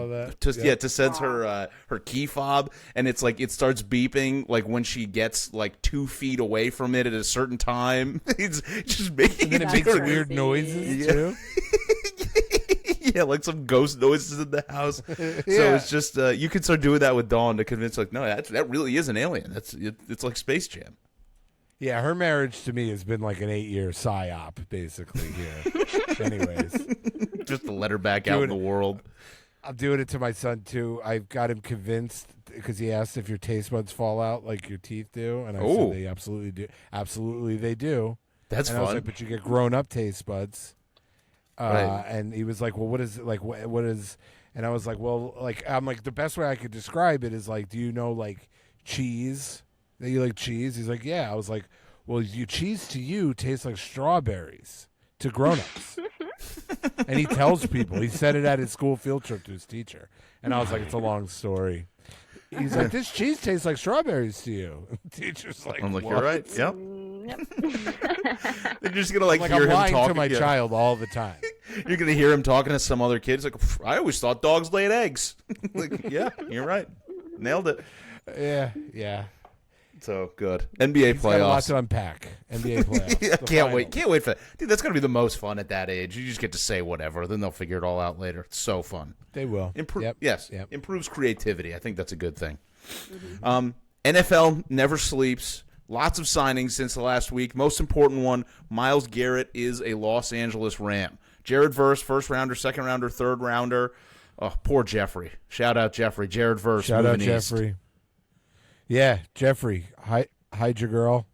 Speaker 1: to sense her key fob, and it's like it starts beeping like when she gets like 2 feet away from it at a certain time. It's just making
Speaker 6: and then it makes weird noises too.
Speaker 1: Yeah, like some ghost noises in the house. So it's just you can start doing that with Dawn to convince like, no, that really is an alien. It's like Space Jam.
Speaker 6: Yeah, her marriage to me has been like an 8-year psyop, basically here. Anyways,
Speaker 1: just to let her back out in the world.
Speaker 6: I'm doing it to my son too. I've got him convinced because he asked if your taste buds fall out like your teeth do, and I said they absolutely do. Absolutely, they do.
Speaker 1: That's fun.
Speaker 6: I was like, but you get grown-up taste buds.
Speaker 1: Right.
Speaker 6: And he was like, well, what is it? Like, what is, and I was like, well, like, I'm like, the best way I could describe it is like, do you know like cheese? That you like cheese? He's like, yeah. I was like, well, cheese to you tastes like strawberries to grown-ups. And he tells people. He said it at his school field trip to his teacher. And I was like, it's a long story. He's like, this cheese tastes like strawberries to you. Teacher's like,
Speaker 1: I'm like,
Speaker 6: what?
Speaker 1: you're right. Yep. They're just gonna like
Speaker 6: I'm
Speaker 1: hear
Speaker 6: lying
Speaker 1: him talking
Speaker 6: to my child all the time.
Speaker 1: You're gonna hear him talking to some other kids. Like, I always thought dogs laid eggs. Like, yeah, you're right. Nailed it.
Speaker 6: Yeah.
Speaker 1: So good. NBA
Speaker 6: He's
Speaker 1: playoffs.
Speaker 6: got a lot to unpack. NBA playoffs.
Speaker 1: Yeah, can't wait for that. Dude, that's gonna be the most fun at that age. You just get to say whatever, then they'll figure it all out later. It's so fun.
Speaker 6: They will.
Speaker 1: Yes.
Speaker 6: Yep.
Speaker 1: Improves creativity. I think that's a good thing. NFL never sleeps. Lots of signings since the last week. Most important one, Myles Garrett is a Los Angeles Ram. Jared Verse, first rounder, second rounder, third rounder. Oh, poor Jeffrey. Shout out Jeffrey. Jared Verse.
Speaker 6: Shout out
Speaker 1: east.
Speaker 6: Jeffrey. Yeah, Jeffrey. Hide your girl.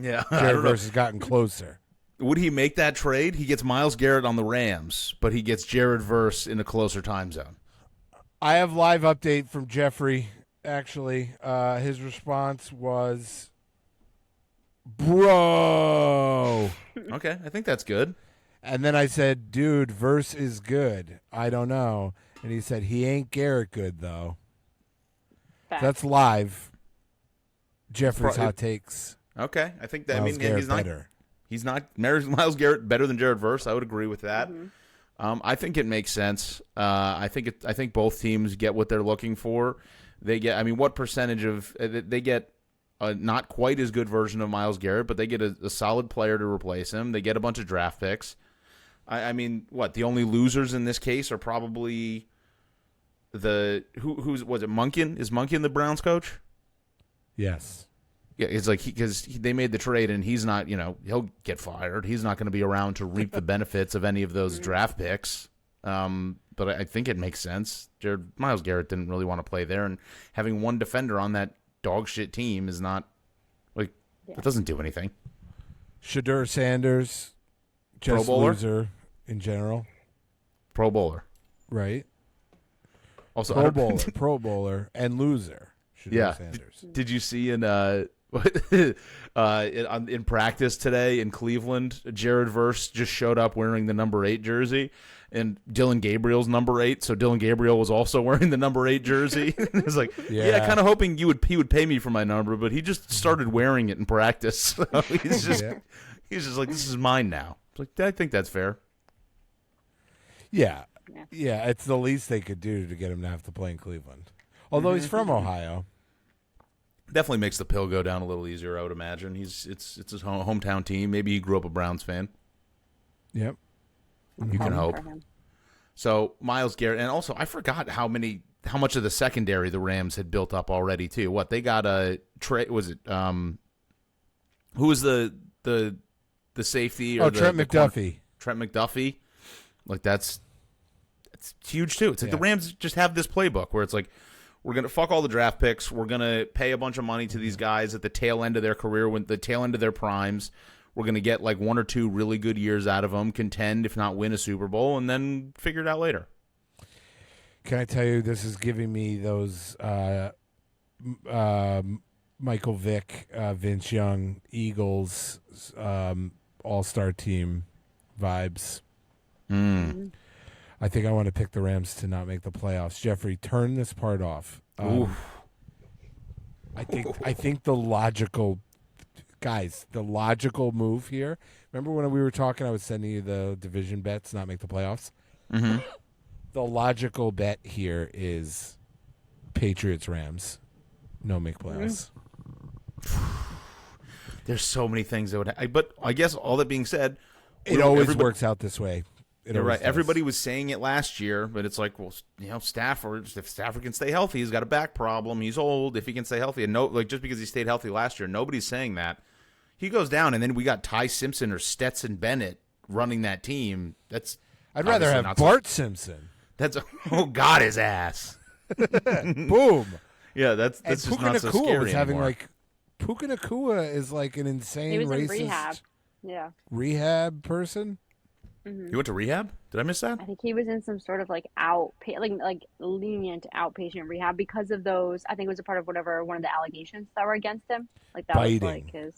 Speaker 1: Yeah.
Speaker 6: Jared Verse has gotten closer.
Speaker 1: Would he make that trade? He gets Myles Garrett on the Rams, but he gets Jared Verse in a closer time zone.
Speaker 6: I have live update from Jeffrey, actually. His response was, bro.
Speaker 1: Okay, I think that's good.
Speaker 6: And then I said, dude, Verse is good. I don't know. And he said, he ain't Garrett good, though.
Speaker 5: Facts.
Speaker 6: That's live. Jeffrey's hot takes.
Speaker 1: Okay, I think that.
Speaker 6: Miles Garrett better.
Speaker 1: He's not Myles Garrett better than Jared Verse. I would agree with that. I think it makes sense. I think both teams get what they're looking for. They get. I mean, what percentage of they get? A not quite as good version of Myles Garrett, but they get a solid player to replace him. They get a bunch of draft picks. I mean, what the only losers in this case are probably who's was it Munkin? Is Munkin the Browns coach?
Speaker 6: Yes.
Speaker 1: Yeah, it's like because they made the trade and he's not, he'll get fired. He's not going to be around to reap the benefits of any of those draft picks. But I think it makes sense. Myles Garrett didn't really want to play there, and having one defender on that dog shit team is not it doesn't do anything.
Speaker 6: Shadur Sanders, just
Speaker 1: Pro Bowler?
Speaker 6: loser in general.
Speaker 1: Pro Bowler,
Speaker 6: right?
Speaker 1: Also
Speaker 6: Pro Bowler, and loser. Shadur Sanders.
Speaker 1: Did you see in practice today in Cleveland, Jared Verse just showed up wearing the number 8 jersey, and Dylan Gabriel's number 8. So Dylan Gabriel was also wearing the number 8 jersey. It's like, kind of hoping he would pay me for my number, but he just started wearing it in practice. So he's just like, this is mine now. It's like, I think that's fair.
Speaker 6: Yeah, it's the least they could do to get him to have to play in Cleveland. Although he's from Ohio.
Speaker 1: Definitely makes the pill go down a little easier, I would imagine. It's his hometown team. Maybe he grew up a Browns fan.
Speaker 6: Yep.
Speaker 1: You can hope. So Myles Garrett, and also I forgot how much of the secondary the Rams had built up already too. What they got was it who was the safety? Or
Speaker 6: Trent McDuffie.
Speaker 1: Trent McDuffie. Like that's huge too. It's like the Rams just have this playbook where it's like, we're going to fuck all the draft picks. We're going to pay a bunch of money to these guys at the tail end of their career, when the tail end of their primes. We're going to get like 1 or 2 really good years out of them, contend, if not win a Super Bowl, and then figure it out later.
Speaker 6: Can I tell you, this is giving me those Michael Vick, Vince Young, Eagles, all-star team vibes. I think I want to pick the Rams to not make the playoffs. Jeffrey, turn this part off. I think the logical move here. Remember when we were talking, I was sending you the division bets, not make the playoffs?
Speaker 1: Mm-hmm.
Speaker 6: The logical bet here is Patriots-Rams, no make playoffs.
Speaker 1: There's so many things that would but I guess all that being said,
Speaker 6: it always works out this way.
Speaker 1: You're right. Everybody was saying it last year, but it's like, well, Stafford, if Stafford can stay healthy, he's got a back problem. He's old. If he can stay healthy, and just because he stayed healthy last year, nobody's saying that. He goes down, and then we got Ty Simpson or Stetson Bennett running that team.
Speaker 6: I'd rather have Bart Simpson.
Speaker 1: God, his ass.
Speaker 6: Boom.
Speaker 1: Yeah, that's just not so scary
Speaker 6: was having
Speaker 1: anymore.
Speaker 6: Puka Nacua is like an insane
Speaker 5: He was
Speaker 6: racist
Speaker 5: in rehab. Yeah.
Speaker 6: rehab person.
Speaker 1: You went to rehab? Did I miss that?
Speaker 5: I think he was in some sort of like lenient outpatient rehab because of those. I think it was a part of one of the allegations that were against him. Like that
Speaker 6: Biting.
Speaker 5: was like his.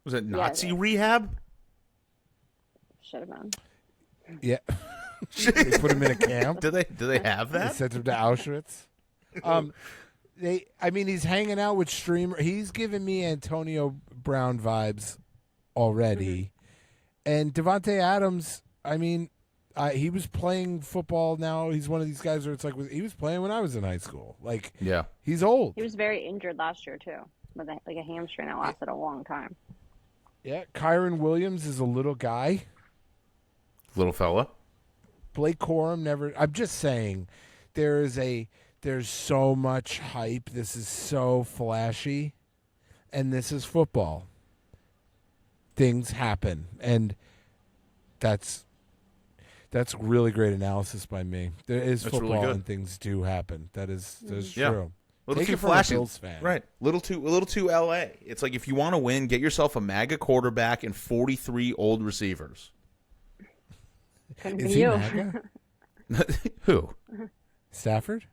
Speaker 1: Was it Nazi rehab?
Speaker 5: Should have been.
Speaker 6: Yeah. They put him in a camp.
Speaker 1: Do they have
Speaker 6: They
Speaker 1: that?
Speaker 6: sent him to Auschwitz. He's hanging out with streamer. He's giving me Antonio Brown vibes already. And Devontae Adams, he was playing football now. He's one of these guys where it's like he was playing when I was in high school. Like,
Speaker 1: yeah,
Speaker 6: he's old.
Speaker 5: He was very injured last year too, with a hamstring that lasted a long time.
Speaker 6: Yeah, Kyron Williams is a little guy.
Speaker 1: Little fella.
Speaker 6: Blake Corum never. I'm just saying, there's so much hype. This is so flashy, and this is football. Things happen, and that's really great analysis by me. There is football,
Speaker 1: really good.
Speaker 6: and things do happen. That is
Speaker 1: Yeah.
Speaker 6: true.
Speaker 1: Little
Speaker 6: Take
Speaker 1: too
Speaker 6: it from a
Speaker 1: flashy,
Speaker 6: Bills fan.
Speaker 1: right? A little too LA. It's like if you want to win, get yourself a MAGA quarterback and 43 old receivers.
Speaker 5: Couldn't
Speaker 6: Is
Speaker 5: be
Speaker 6: he
Speaker 5: you.
Speaker 6: MAGA?
Speaker 1: Who?
Speaker 6: Stafford?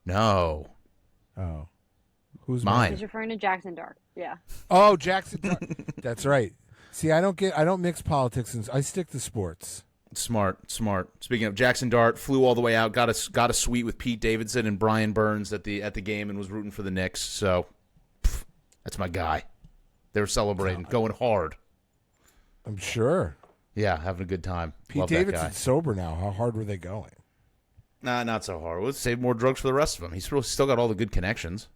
Speaker 1: No.
Speaker 6: Oh, who's
Speaker 1: Mine.
Speaker 5: He's referring to Jackson Dart. Yeah.
Speaker 6: Oh, Jackson. That's right. See, I don't mix politics, and I stick to sports.
Speaker 1: Smart. Speaking of, Jackson Dart flew all the way out, got a suite with Pete Davidson and Brian Burns at the game, and was rooting for the Knicks. So that's my guy. They were celebrating, going hard.
Speaker 6: I'm sure.
Speaker 1: Yeah, having a good time.
Speaker 6: Pete
Speaker 1: Love
Speaker 6: Davidson's
Speaker 1: that guy.
Speaker 6: sober now. How hard were they going?
Speaker 1: Nah, not so hard. We'll save more drugs for the rest of them. He's still got all the good connections.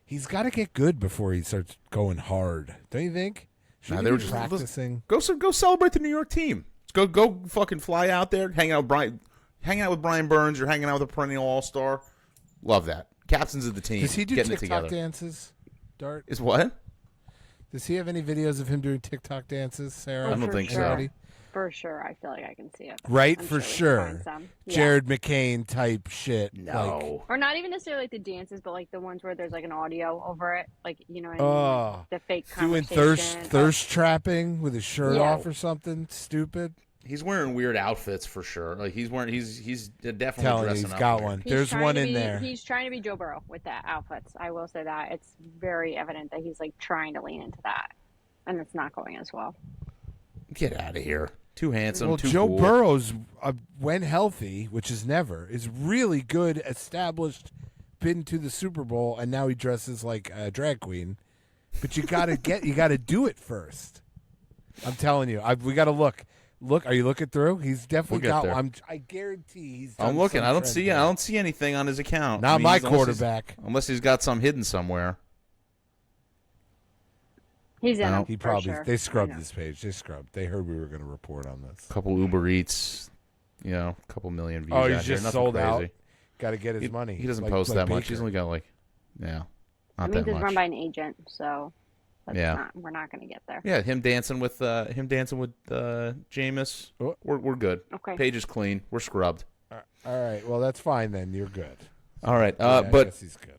Speaker 6: He's got to get good before he starts going hard. Don't you think? Should
Speaker 1: They
Speaker 6: he
Speaker 1: were
Speaker 6: be
Speaker 1: just
Speaker 6: practicing.
Speaker 1: Go celebrate the New York team. Go fucking fly out there, hang out with hanging out with Brian Burns, you're hanging out with a perennial all-star. Love that. Captains of the team.
Speaker 6: Does he do
Speaker 1: getting it
Speaker 6: TikTok
Speaker 1: together.
Speaker 6: dances, Dart?
Speaker 1: Is what?
Speaker 6: Does he have any videos of him doing TikTok dances, Sarah?
Speaker 1: I don't
Speaker 5: For
Speaker 1: think so.
Speaker 5: sure. For sure. I feel like I can see it.
Speaker 6: Right,
Speaker 5: I'm
Speaker 6: for
Speaker 5: we can
Speaker 6: sure.
Speaker 5: find some. Yeah.
Speaker 6: Jared McCain type shit.
Speaker 1: No.
Speaker 5: Or not even necessarily like the dances, but like the ones where there's like an audio over it. Like, you know what I
Speaker 6: Like,
Speaker 5: mean?
Speaker 6: oh,
Speaker 5: Like the fake
Speaker 6: doing
Speaker 5: conversation.
Speaker 6: thirst trapping with his shirt
Speaker 5: Yeah.
Speaker 6: off or something stupid.
Speaker 1: He's wearing weird outfits for sure. Like he's definitely
Speaker 6: Telling you,
Speaker 1: dressing
Speaker 6: he's
Speaker 1: up
Speaker 6: got
Speaker 1: weird.
Speaker 6: one.
Speaker 5: He's
Speaker 6: There's
Speaker 5: trying
Speaker 6: one
Speaker 5: to
Speaker 6: in
Speaker 5: be-
Speaker 6: there.
Speaker 5: He's trying to be Joe Burrow with the outfits. I will say that. It's very evident that he's like trying to lean into that. And it's not going as well.
Speaker 1: Get out of here. Too handsome,
Speaker 6: Well,
Speaker 1: too
Speaker 6: Joe
Speaker 1: cool.
Speaker 6: Burrow's, when healthy, which is never, is really good, established, been to the Super Bowl, and now he dresses like a drag queen. But you gotta do it first. I'm telling you, we gotta look. Look, are you looking through? He's definitely
Speaker 1: We'll
Speaker 6: got
Speaker 1: get
Speaker 6: one. I guarantee he's.
Speaker 1: I'm
Speaker 6: done
Speaker 1: looking.
Speaker 6: some
Speaker 1: I don't
Speaker 6: trend
Speaker 1: see.
Speaker 6: there.
Speaker 1: I don't see anything on his account.
Speaker 6: Not my
Speaker 1: unless he's-
Speaker 6: quarterback.
Speaker 1: Unless he's got some hidden somewhere.
Speaker 5: He's in
Speaker 1: No.
Speaker 5: them,
Speaker 6: He
Speaker 5: for
Speaker 6: probably
Speaker 5: sure.
Speaker 6: they scrubbed
Speaker 5: I know.
Speaker 6: this page. They scrubbed. They heard we were going to report on this.
Speaker 1: Couple Uber Eats. A couple million views.
Speaker 6: Oh,
Speaker 1: out
Speaker 6: he's
Speaker 1: here.
Speaker 6: just
Speaker 1: Nothing
Speaker 6: sold
Speaker 1: crazy.
Speaker 6: out. Got to get his money.
Speaker 1: He doesn't
Speaker 6: Like-
Speaker 1: post
Speaker 6: like
Speaker 1: that much.
Speaker 6: Baker.
Speaker 1: He's only got like, not
Speaker 5: I mean,
Speaker 1: that
Speaker 5: it's
Speaker 1: much.
Speaker 5: run by an agent, so
Speaker 1: Yeah.
Speaker 5: we're not going to get there.
Speaker 1: Yeah, him dancing with Jameis.
Speaker 6: Oh.
Speaker 1: We're good.
Speaker 5: Okay.
Speaker 1: Page is clean. We're scrubbed.
Speaker 6: All right. Well, that's fine then. You're good.
Speaker 1: All right.
Speaker 6: Yeah, I
Speaker 1: But
Speaker 6: guess he's good.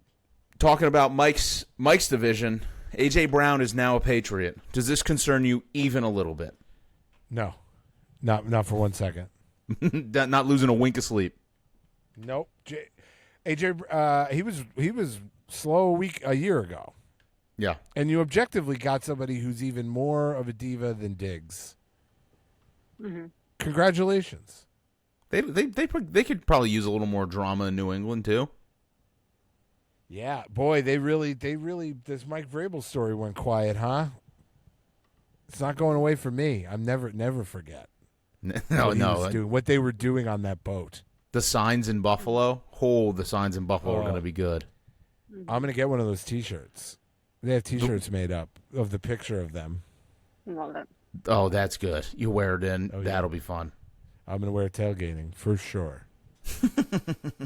Speaker 1: talking about Mike's division, AJ Brown is now a Patriot. Does this concern you even a little bit?
Speaker 6: No, not for 1 second.
Speaker 1: Not losing a wink of sleep.
Speaker 6: Nope. AJ, he was slow a year ago,
Speaker 1: Yeah.
Speaker 6: and you objectively got somebody who's even more of a diva than Diggs.
Speaker 5: Mm-hmm.
Speaker 6: Congratulations.
Speaker 1: They could probably use a little more drama in New England too.
Speaker 6: Yeah, boy, they really. This Mike Vrabel story went quiet, huh? It's not going away for me. I'm never forget. What they were doing on that boat.
Speaker 1: The signs in Buffalo. The signs in Buffalo are
Speaker 6: Oh.
Speaker 1: going to be good.
Speaker 6: I'm gonna get one of those T-shirts. They have T-shirts made up of the picture of them.
Speaker 5: Love it.
Speaker 1: Oh, that's good. You wear it in.
Speaker 6: Oh, yeah.
Speaker 1: That'll be fun.
Speaker 6: I'm gonna wear tailgating for sure.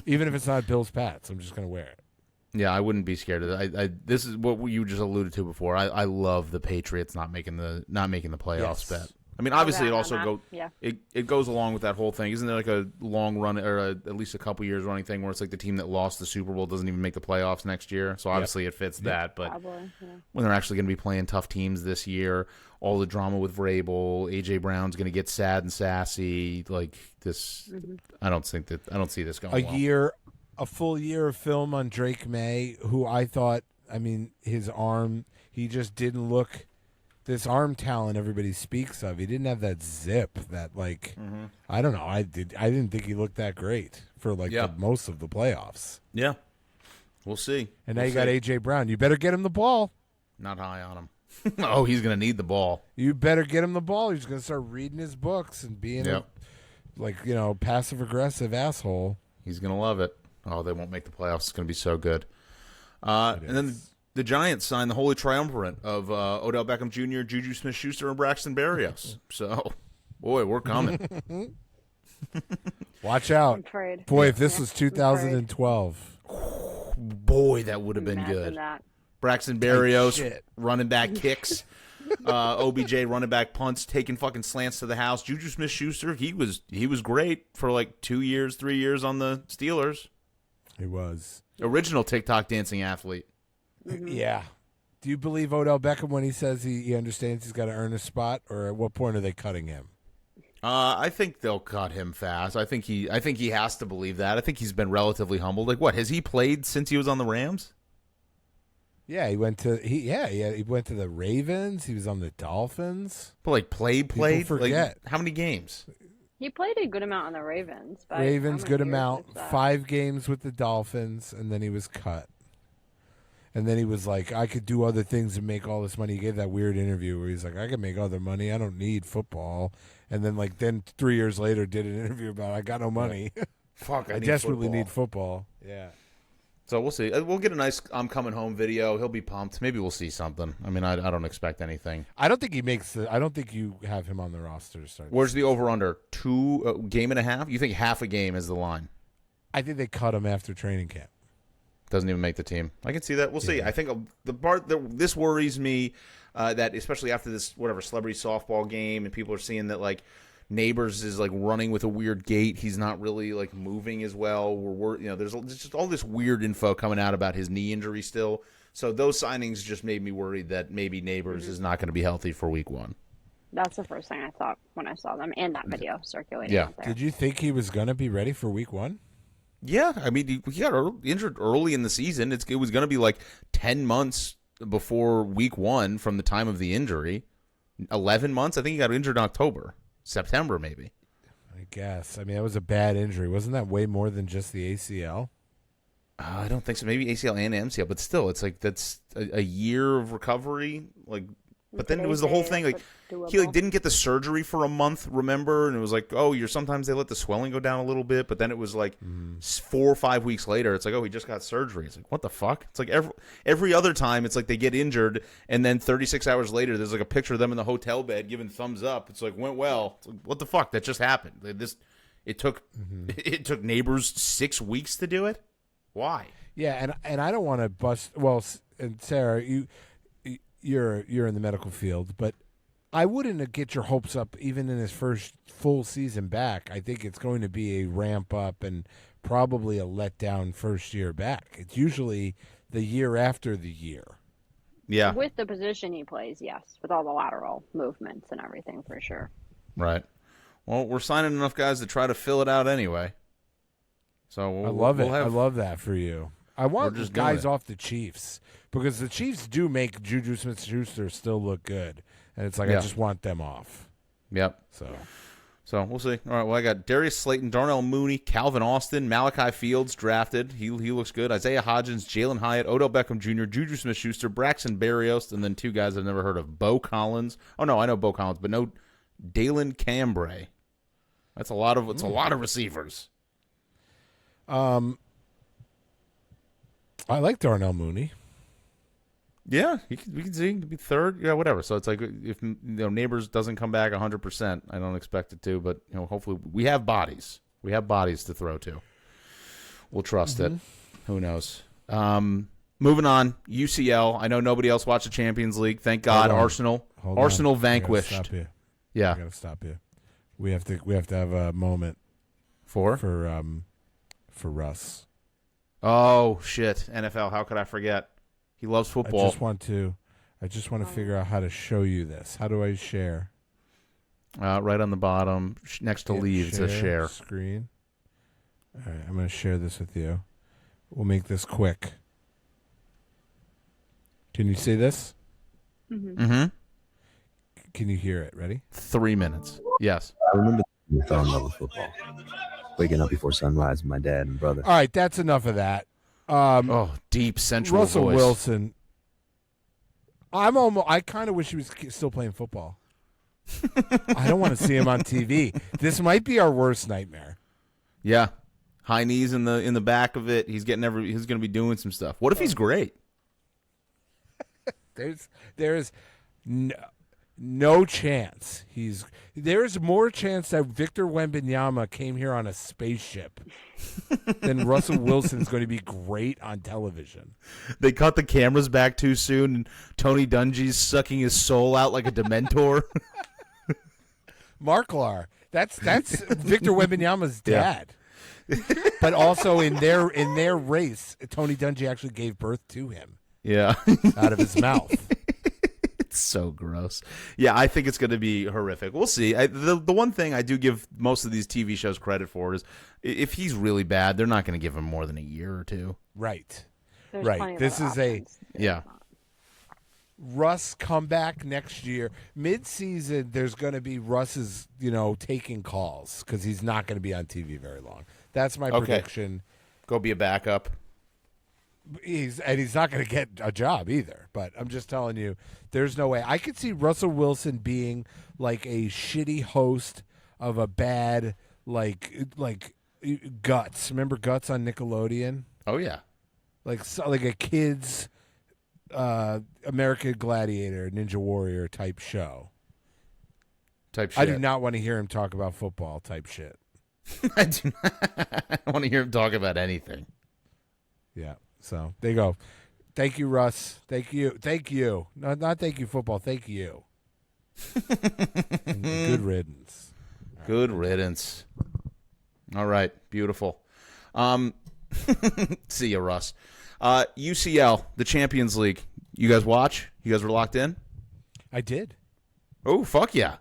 Speaker 6: Even if it's not Bill's Pats, I'm just gonna wear it.
Speaker 1: Yeah, I wouldn't be scared of that. This is what you just alluded to before. I love the Patriots not making the playoffs
Speaker 6: Yes.
Speaker 1: bet. I mean, obviously it
Speaker 5: that,
Speaker 1: also
Speaker 5: on
Speaker 1: go
Speaker 5: that. Yeah.
Speaker 1: it goes along with that whole thing. Isn't there like a long run or at least a couple years running thing where it's like the team that lost the Super Bowl doesn't even make the playoffs next year? So obviously it fits that. But
Speaker 5: Probably. Yeah.
Speaker 1: when they're actually going to be playing tough teams this year, all the drama with Vrabel, AJ Brown's going to get sad and sassy. Like this,
Speaker 5: Mm-hmm.
Speaker 1: I don't see this going well.
Speaker 6: A full year of film on Drake May, who I thought, his arm, he just didn't look this arm talent everybody speaks of. He didn't have that zip that I don't know. I didn't think he looked that great for most of the playoffs.
Speaker 1: Yeah, we'll see.
Speaker 6: And now you got AJ Brown. You better get him the ball.
Speaker 1: Not high on him. Oh, he's going to need the ball.
Speaker 6: You better get him the ball. He's going to start reading his books and being a passive aggressive asshole.
Speaker 1: He's going to love it. Oh, they won't make the playoffs. It's going to be so good. And then the Giants signed the holy triumvirate of Odell Beckham Jr., Juju Smith-Schuster, and Braxton Berrios. So, boy, we're coming.
Speaker 6: Watch out.
Speaker 5: I'm afraid.
Speaker 6: Boy, if this
Speaker 5: Yeah,
Speaker 6: was
Speaker 5: I'm afraid.
Speaker 6: 2012.
Speaker 1: Boy, that would have been
Speaker 5: Imagine
Speaker 1: good.
Speaker 5: that.
Speaker 1: Braxton Berrios
Speaker 6: shit.
Speaker 1: running back kicks. OBJ running back punts, taking fucking slants to the house. Juju Smith-Schuster, he was great for like 3 years on the Steelers.
Speaker 6: He was.
Speaker 1: Original TikTok dancing athlete.
Speaker 6: Yeah. Do you believe Odell Beckham when he says he understands he's got to earn a spot, or at what point are they cutting him?
Speaker 1: I think they'll cut him fast. I think he has to believe that. I think he's been relatively humbled. Like, what has he played since he was on the Rams?
Speaker 6: Yeah, he went to he went to the Ravens. He was on the Dolphins.
Speaker 1: But like played.
Speaker 6: forget.
Speaker 1: Like, how many games?
Speaker 5: He played a good amount on the Ravens. But
Speaker 6: Ravens,
Speaker 5: how
Speaker 6: good
Speaker 5: many years
Speaker 6: amount.
Speaker 5: is that?
Speaker 6: 5 games with the Dolphins, and then he was cut. And then he was like, I could do other things and make all this money. He gave that weird interview where he's like, I can make other money. I don't need football. And then 3 years later did an interview about I got no money.
Speaker 1: Fuck,
Speaker 6: I desperately need football. Yeah.
Speaker 1: So we'll see. We'll get a nice "I'm coming home" video. He'll be pumped. Maybe we'll see something. I mean, I don't expect anything.
Speaker 6: I don't think he makes I don't think you have him on the roster to start.
Speaker 1: Where's the over/under? 2 game and a half? You think half a game is the line?
Speaker 6: I think they cut him after training camp.
Speaker 1: Doesn't even make the team. I can see that. We'll see. I think the part that this worries me, that especially after this celebrity softball game, and people are seeing that like Neighbors is like running with a weird gait. He's not really like moving as well. There's just all this weird info coming out about his knee injury still. So those signings just made me worried that maybe Neighbors is not going to be healthy for week 1.
Speaker 5: That's the first thing I thought when I saw them and that video circulating out there.
Speaker 6: Did you think he was going to be ready for week 1?
Speaker 1: Yeah, I mean, he got injured early in the season. It was going to be like 10 months before week 1 from the time of the injury. 11 months? I think he got injured in October. September, maybe.
Speaker 6: I guess. I mean, that was a bad injury. Wasn't that way more than just the ACL?
Speaker 1: I don't think so. Maybe ACL and MCL, but still, it's like that's a year of recovery. Like, but then it was the whole thing. Like, he like didn't get the surgery for a month, remember? And it was like, oh, sometimes they let the swelling go down a little bit, but then it was like 4 or 5 weeks later, it's like, oh, he just got surgery. It's like, what the fuck? It's like every other time, it's like they get injured, and then 36 hours later, there's like a picture of them in the hotel bed giving thumbs up. It's like, went well. It's like, what the fuck? That just happened. It took Neighbors 6 weeks to do it. Why?
Speaker 6: Yeah, and I don't want to bust. Well, and Sarah, you're in the medical field, but I wouldn't get your hopes up even in his first full season back. I think it's going to be a ramp up and probably a letdown first year back. It's usually the year after the year.
Speaker 1: Yeah.
Speaker 5: With the position he plays, yes. With all the lateral movements and everything, for sure.
Speaker 1: Right. Well, we're signing enough guys to try to fill it out anyway. So
Speaker 6: I love it. I love that for you. I want
Speaker 1: just
Speaker 6: guys off the Chiefs because the Chiefs do make Juju Smith-Schuster still look good, and it's like I just want them off.
Speaker 1: Yep. So we'll see. All right. Well, I got Darius Slayton, Darnell Mooney, Calvin Austin, Malachi Fields drafted. He looks good. Isaiah Hodgins, Jalen Hyatt, Odell Beckham Jr., Juju Smith-Schuster, Braxton Berrios, and then 2 guys I've never heard of: Bo Collins. Oh no, I know Bo Collins, but no Dalen Cambray. That's a lot of receivers.
Speaker 6: I like Darnell Mooney.
Speaker 1: Yeah, we can see he could be third. Yeah, whatever. So it's like if Neighbors doesn't come back 100%, I don't expect it to, but hopefully we have bodies. We have bodies to throw to. We'll trust it. Who knows? Moving on, UCL. I know nobody else watched the Champions League. Thank God. Arsenal vanquished.
Speaker 6: I gotta stop you.
Speaker 1: Yeah.
Speaker 6: I gotta stop you. We have to have a moment
Speaker 1: for
Speaker 6: Russ.
Speaker 1: Oh shit! NFL. How could I forget? He loves football.
Speaker 6: I just want to figure out how to show you this. How do I share?
Speaker 1: Right on the bottom, next to leave, it says share.
Speaker 6: Screen. All right, I'm going to share this with you. We'll make this quick. Can you see this?
Speaker 1: Mm-hmm.
Speaker 6: Can you hear it? Ready?
Speaker 1: 3 minutes. Yes.
Speaker 7: I remember I fell in love with football. Waking up before sunrise with my dad and brother.
Speaker 6: All right, that's enough of that.
Speaker 1: Deep central
Speaker 6: Russell
Speaker 1: voice.
Speaker 6: Wilson. I kind of wish he was still playing football. I don't want to see him on TV. This might be our worst nightmare.
Speaker 1: Yeah, high knees in the back of it. He's going to be doing some stuff. What if he's great?
Speaker 6: There's no chance there's more chance that Victor Wembanyama came here on a spaceship than Russell Wilson's going to be great on television.
Speaker 1: They cut the cameras back too soon, and Tony Dungy's sucking his soul out like a Dementor.
Speaker 6: Marklar, that's Victor Wembanyama's dad. Yeah. But also in their race, Tony Dungy actually gave birth to him.
Speaker 1: Yeah,
Speaker 6: out of his mouth.
Speaker 1: It's so gross. Yeah, I think it's going to be horrific. We'll see. The one thing I do give most of these TV shows credit for is if he's really bad, they're not going to give him more than a year or two.
Speaker 6: Right.
Speaker 5: There's
Speaker 6: right. This is Russ comeback next year. Mid-season, there's going to be Russ's, taking calls because he's not going to be on TV very long. That's my prediction.
Speaker 1: Go be a backup.
Speaker 6: He's not going to get a job either. But I'm just telling you, there's no way. I could see Russell Wilson being like a shitty host of a bad like Guts. Remember Guts on Nickelodeon?
Speaker 1: Oh yeah.
Speaker 6: like a kid's American Gladiator, Ninja Warrior type show.
Speaker 1: Type shit.
Speaker 6: I do not want to hear him talk about football type shit.
Speaker 1: I do not. I don't want to hear him talk about anything.
Speaker 6: Yeah. So there you go. Thank you, Russ. Thank you. Thank you. No, not thank you, football. Thank you. Good riddance.
Speaker 1: Good riddance. All right. Beautiful. See ya, Russ. UCL, the Champions League. You guys watch? You guys were locked in?
Speaker 6: I did.
Speaker 1: Oh, fuck yeah.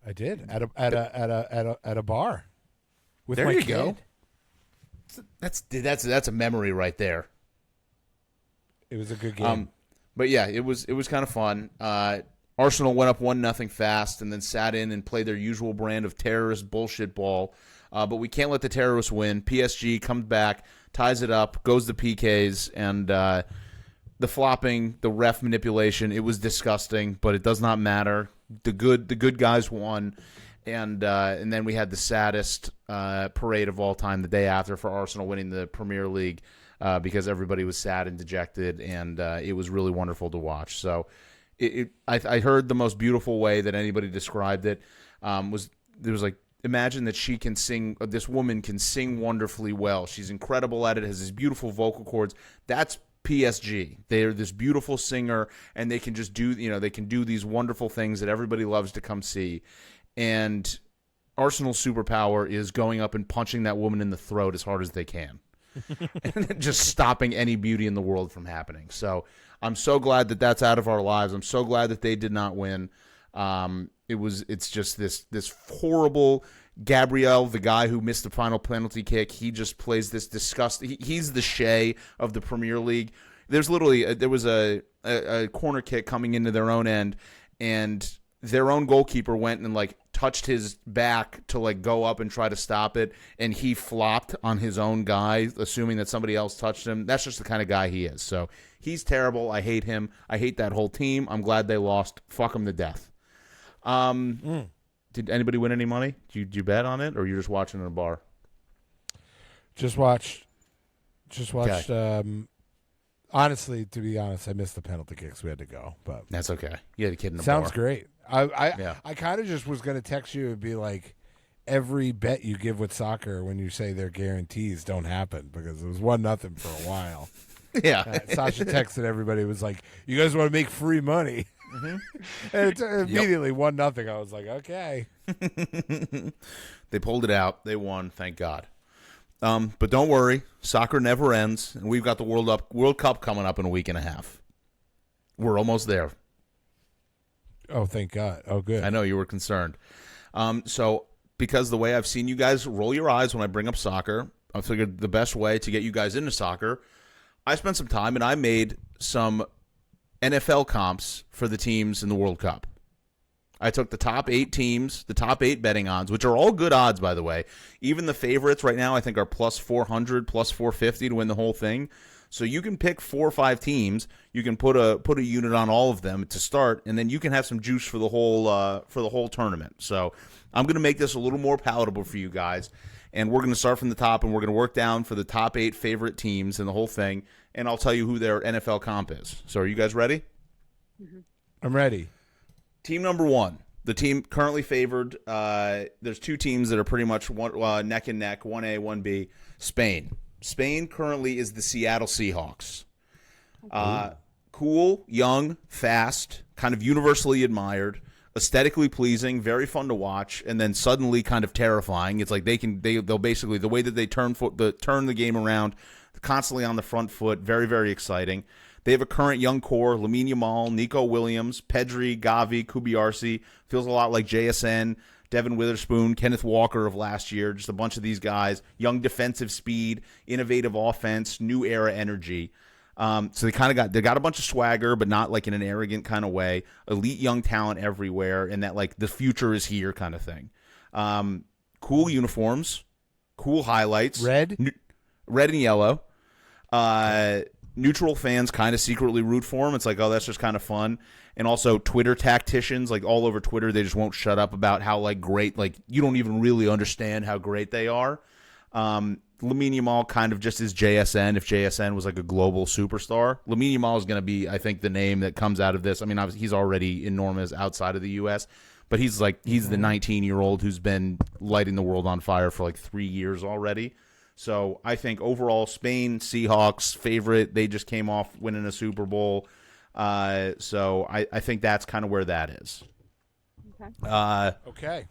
Speaker 6: I did at a bar. With
Speaker 1: There
Speaker 6: my
Speaker 1: you
Speaker 6: kid.
Speaker 1: go. That's a memory right there.
Speaker 6: It was a good game.
Speaker 1: But yeah, it was kind of fun. Arsenal went up 1-0 fast and then sat in and played their usual brand of terrorist bullshit ball. But we can't let the terrorists win. PSG comes back, ties it up, goes to PKs, and the flopping, the ref manipulation, it was disgusting, but it does not matter. The good guys won. And then we had the saddest parade of all time the day after for Arsenal winning the Premier League because everybody was sad and dejected, and it was really wonderful to watch. So I heard the most beautiful way that anybody described it was like, imagine that she can sing. This woman can sing wonderfully well. She's incredible at it. Has these beautiful vocal cords. That's PSG. They're this beautiful singer, and they can just do. They can do these wonderful things that everybody loves to come see. And Arsenal's superpower is going up and punching that woman in the throat as hard as they can, and just stopping any beauty in the world from happening. So I'm so glad that that's out of our lives. I'm so glad that they did not win. It's just this horrible Gabriel, the guy who missed the final penalty kick. He just plays this disgusting. He's the Shea of the Premier League. There was a corner kick coming into their own end, and their own goalkeeper went and touched his back to go up and try to stop it, and he flopped on his own guy, assuming that somebody else touched him. That's just the kind of guy he is. So he's terrible. I hate him. I hate that whole team. I'm glad they lost. Fuck them to death. Did anybody win any money? Did you bet on it, or you're just watching in a bar?
Speaker 6: Just watched.
Speaker 1: Okay.
Speaker 6: Honestly, to be honest, I missed the penalty kicks. We had to go, but
Speaker 1: That's okay. You had a kid in the
Speaker 6: sounds
Speaker 1: bar.
Speaker 6: great.
Speaker 1: Yeah.
Speaker 6: I kind of just was going to text you and be like, every bet you give with soccer when you say they're guarantees don't happen, because it was 1-0 for a while.
Speaker 1: Yeah.
Speaker 6: Sasha texted everybody, was like, "You guys want to make free money?" Mm-hmm. And it immediately 1-0. I was like, okay.
Speaker 1: They pulled it out. They won. Thank God. But don't worry, soccer never ends, and we've got the World Cup coming up in a week and a half. We're almost there.
Speaker 6: Oh, thank God. Oh, good.
Speaker 1: I know you were concerned. So because the way I've seen you guys roll your eyes when I bring up soccer, I figured the best way to get you guys into soccer, I spent some time and I made some NFL comps for the teams in the World Cup. I took the top 8 teams, the top 8 betting odds, which are all good odds, by the way. Even the favorites right now, I think, are plus 400, plus 450 to win the whole thing. So you can pick 4 or 5 teams. You can put a unit on all of them to start, and then you can have some juice for the whole tournament. So I'm going to make this a little more palatable for you guys, and we're going to start from the top, and we're going to work down for the top 8 favorite teams and the whole thing, and I'll tell you who their NFL comp is. So are you guys ready?
Speaker 5: Mm-hmm.
Speaker 6: I'm ready.
Speaker 1: Team number 1, the team currently favored. There's 2 teams that are pretty much neck and neck, 1A, 1B. Spain. Spain currently is the Seattle Seahawks. Cool, young, fast, kind of universally admired, aesthetically pleasing, very fun to watch, and then suddenly kind of terrifying. It's like they'll basically, the way that they turn the game around, constantly on the front foot, very, very exciting. They have a current young core: Lamine Yamal, Nico Williams, Pedri, Gavi, Kubiarsi. Feels a lot like JSN, Devin Witherspoon, Kenneth Walker of last year. Just a bunch of these guys. Young defensive speed, innovative offense, new era energy. So they got a bunch of swagger, but not like in an arrogant kind of way. Elite young talent everywhere, and that the future is here kind of thing. Cool uniforms, cool highlights.
Speaker 6: Red
Speaker 1: and yellow. Neutral fans kind of secretly root for them. It's like, oh, that's just kind of fun. And also Twitter tacticians, all over Twitter, they just won't shut up about how great, you don't even really understand how great they are. Lamine Yamal kind of just is JSN. If JSN was like a global superstar, Lamine Yamal is going to be, I think, the name that comes out of this. I mean, obviously, he's already enormous outside of the U.S., but he's the 19-year-old who's been lighting the world on fire for like 3 years already. So I think overall, Spain, Seahawks, favorite. They just came off winning a Super Bowl. So I think that's kind of where that is.
Speaker 5: Okay.
Speaker 6: Okay.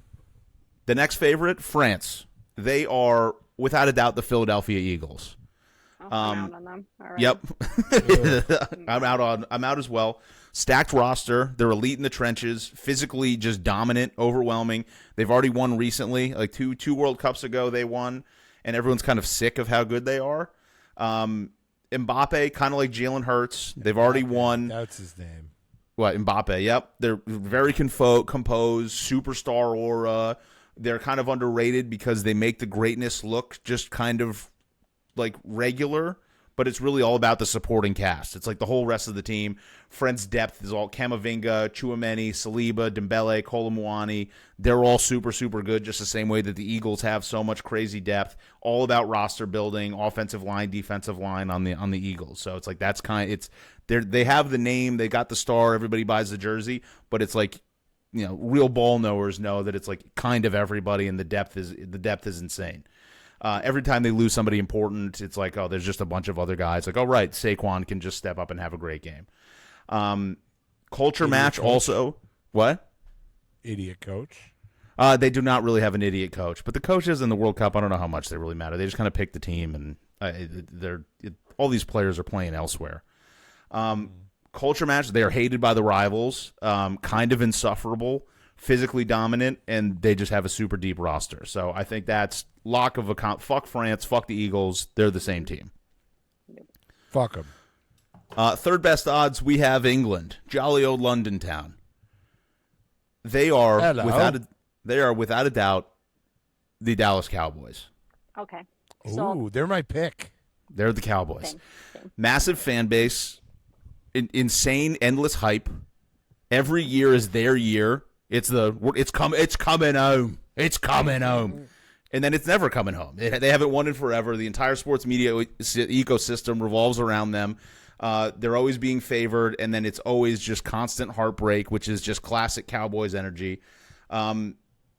Speaker 1: The next favorite, France. They are, without a doubt, the Philadelphia Eagles.
Speaker 5: I'm out on them. All right.
Speaker 1: Yep. I'm out as well. Stacked roster. They're elite in the trenches, physically just dominant, overwhelming. They've already won recently. Like two World Cups ago they won, and everyone's kind of sick of how good they are. Mbappe, kind of like Jalen Hurts. They've already won.
Speaker 6: That's his name.
Speaker 1: What, Mbappe? Yep. They're very composed, superstar aura. They're kind of underrated because they make the greatness look just kind of like regular, but it's really all about the supporting cast. It's like the whole rest of the team. French depth is all Camavinga, Chouameni, Saliba, Dembele, Kolomuani. They're all super, super good, just the same way that the Eagles have so much crazy depth. All about roster building, offensive line, defensive line on the Eagles. So it's like they have the name, they got the star, everybody buys the jersey, but it's like, real ball knowers know that it's like kind of everybody, and the depth is insane. Every time they lose somebody important, it's like, oh, there's just a bunch of other guys. Like, oh, right, Saquon can just step up and have a great game. Culture match
Speaker 6: coach.
Speaker 1: Also. What?
Speaker 6: Idiot coach.
Speaker 1: They do not really have an idiot coach, but the coaches in the World Cup, I don't know how much they really matter. They just kind of pick the team, and all these players are playing elsewhere. Culture match, they are hated by the rivals, kind of insufferable, physically dominant, and they just have a super deep roster. So I think that's lock of account. Fuck France, fuck the Eagles. They're the same team.
Speaker 6: Fuck them.
Speaker 1: Third best odds, we have England, jolly old London town. They are without a doubt the Dallas Cowboys.
Speaker 5: Okay.
Speaker 6: Ooh, they're my pick.
Speaker 1: They're the Cowboys.
Speaker 5: Same.
Speaker 1: Massive fan base, insane, endless hype. Every year is their year. It's coming home. It's coming home. And then it's never coming home. They haven't won in forever. The entire sports media ecosystem revolves around them. They're always being favored, and then it's always just constant heartbreak, which is just classic Cowboys energy.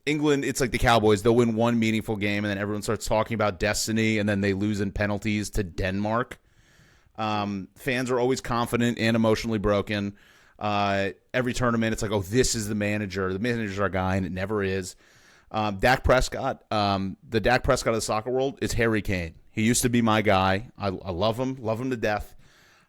Speaker 1: England, it's like the Cowboys. They'll win one meaningful game, and then everyone starts talking about destiny, and then they lose in penalties to Denmark. Fans are always confident and emotionally broken. Every tournament, it's like, oh, this is the manager. The manager's our guy, and it never is. Dak Prescott, the Dak Prescott of the soccer world is Harry Kane. He used to be my guy. I love him to death.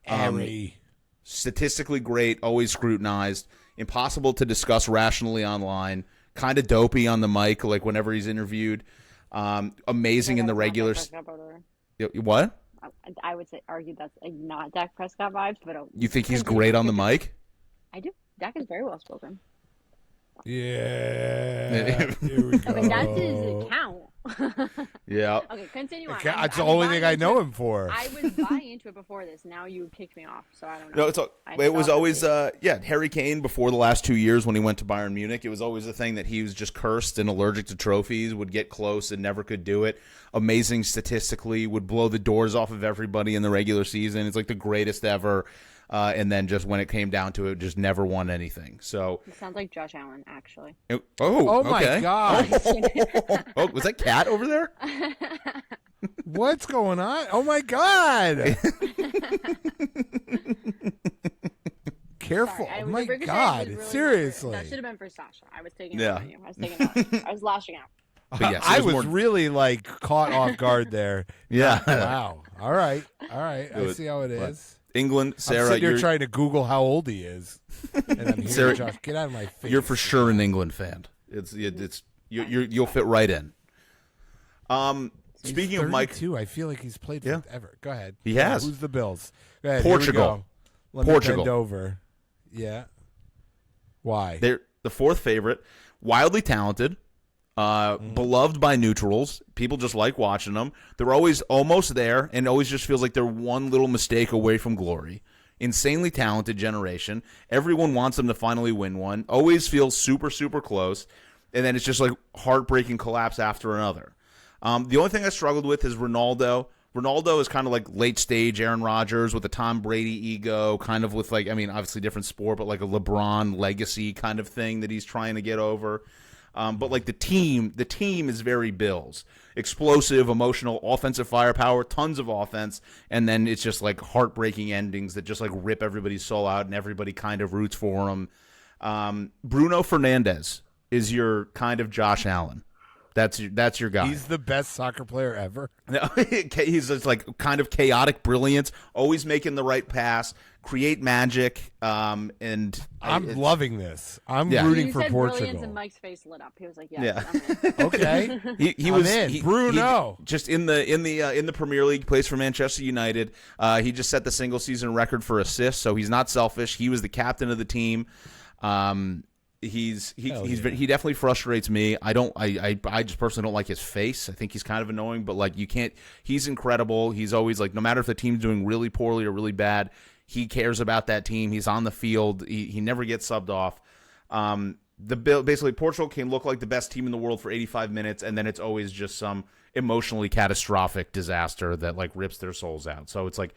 Speaker 6: Harry.
Speaker 1: Statistically great, always scrutinized, impossible to discuss rationally online, kind of dopey on the mic, like whenever he's interviewed. Amazing in the regular. What?
Speaker 5: I would argue that's not Dak Prescott vibes, but
Speaker 1: you think he's great on the mic?
Speaker 5: I do. Dak is very well spoken.
Speaker 6: Yeah. Here we go.
Speaker 5: Okay, that doesn't count.
Speaker 1: Yeah.
Speaker 5: Okay, continue on.
Speaker 6: That's the only thing I know him for.
Speaker 5: I was buying into it before this. Now you kicked me off, so I don't know.
Speaker 1: No, it was always Harry Kane before the last 2 years when he went to Bayern Munich. It was always a thing that he was just cursed and allergic to trophies, would get close and never could do it. Amazing statistically, would blow the doors off of everybody in the regular season. It's like the greatest ever. And then just when it came down to it, just never won anything. So
Speaker 5: it sounds like Josh Allen, actually.
Speaker 6: Oh my
Speaker 1: okay.
Speaker 6: God!
Speaker 1: Oh, was that cat over there?
Speaker 6: What's going on? Oh my God! Careful!
Speaker 5: Sorry,
Speaker 6: oh my God!
Speaker 5: really
Speaker 6: Seriously,
Speaker 5: that should have been for Sasha. I was taking it from you. I was lashing out.
Speaker 1: But yes,
Speaker 6: I was really like caught off guard there.
Speaker 1: Yeah.
Speaker 6: Wow. All right. I see how it is.
Speaker 1: England, Sara,
Speaker 6: I'm sitting here trying to Google how old he is, and I'm here,
Speaker 1: Sara,
Speaker 6: Josh, get out of my face.
Speaker 1: You're for sure an England fan. You'll fit right in. Speaking of Mike,
Speaker 6: I feel like he's played forever. Go ahead.
Speaker 1: He has.
Speaker 6: Who's the Bills? Go ahead.
Speaker 1: Portugal.
Speaker 6: Let me bend over. Yeah. Why?
Speaker 1: They're the fourth favorite. Wildly talented. Beloved by neutrals. People just like watching them. They're always almost there, and always just feels like they're one little mistake away from glory. Insanely talented generation. Everyone wants them to finally win one. Always feels super, super close. And then it's just like heartbreaking collapse after another. The only thing I struggled with is Ronaldo. Ronaldo is kind of like late stage Aaron Rodgers with a Tom Brady ego, kind of with like, I mean, obviously different sport, but like a LeBron legacy kind of thing that he's trying to get over. But like the team is very Bills. Explosive, emotional, offensive firepower, tons of offense, and then it's just like heartbreaking endings that just like rip everybody's soul out and everybody kind of roots for him. Bruno Fernandes is your kind of Josh Allen. That's your guy.
Speaker 6: He's the best soccer player ever.
Speaker 1: He's just like kind of chaotic brilliance, always making the right pass, create magic. And
Speaker 6: I'm loving this. I'm
Speaker 1: Yeah.
Speaker 6: rooting
Speaker 5: You
Speaker 6: for
Speaker 5: said
Speaker 6: Portugal.
Speaker 5: brilliance and Mike's face lit up. He was like, "Yeah,
Speaker 1: Yeah.
Speaker 5: I'm in."
Speaker 6: Okay.
Speaker 1: He
Speaker 6: I'm
Speaker 1: was
Speaker 6: in. Bruno.
Speaker 1: just in the Premier League, plays for Manchester United. He just set the single season record for assists, so he's not selfish. He was the captain of the team. He definitely frustrates me. I just personally don't like his face. I think he's kind of annoying, but like he's incredible. He's always like, no matter if the team's doing really poorly or really bad, he cares about that team. He's on the field. He never gets subbed off. Basically Portugal can look like the best team in the world for 85 minutes, and then it's always just some emotionally catastrophic disaster that like rips their souls out. So it's like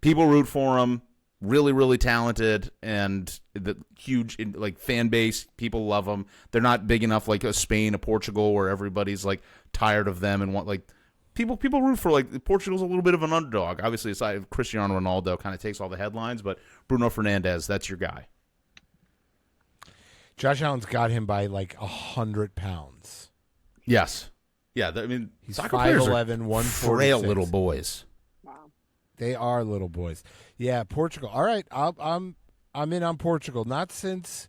Speaker 1: people root for him. Really, really talented, and the huge like fan base. People love them. They're not big enough like a Spain, a Portugal, where everybody's like tired of them and want like people root for. Like Portugal's a little bit of an underdog. Obviously, aside of Cristiano Ronaldo, kind of takes all the headlines, but Bruno Fernandes, that's your guy.
Speaker 6: Josh Allen's got him by like 100 pounds.
Speaker 1: Yes, yeah. I mean,
Speaker 6: He's
Speaker 1: soccer players are
Speaker 6: 5'11", 146.
Speaker 1: frail little boys.
Speaker 5: Wow.
Speaker 6: They are little boys. Yeah, Portugal. All right, I'm in on Portugal. Not since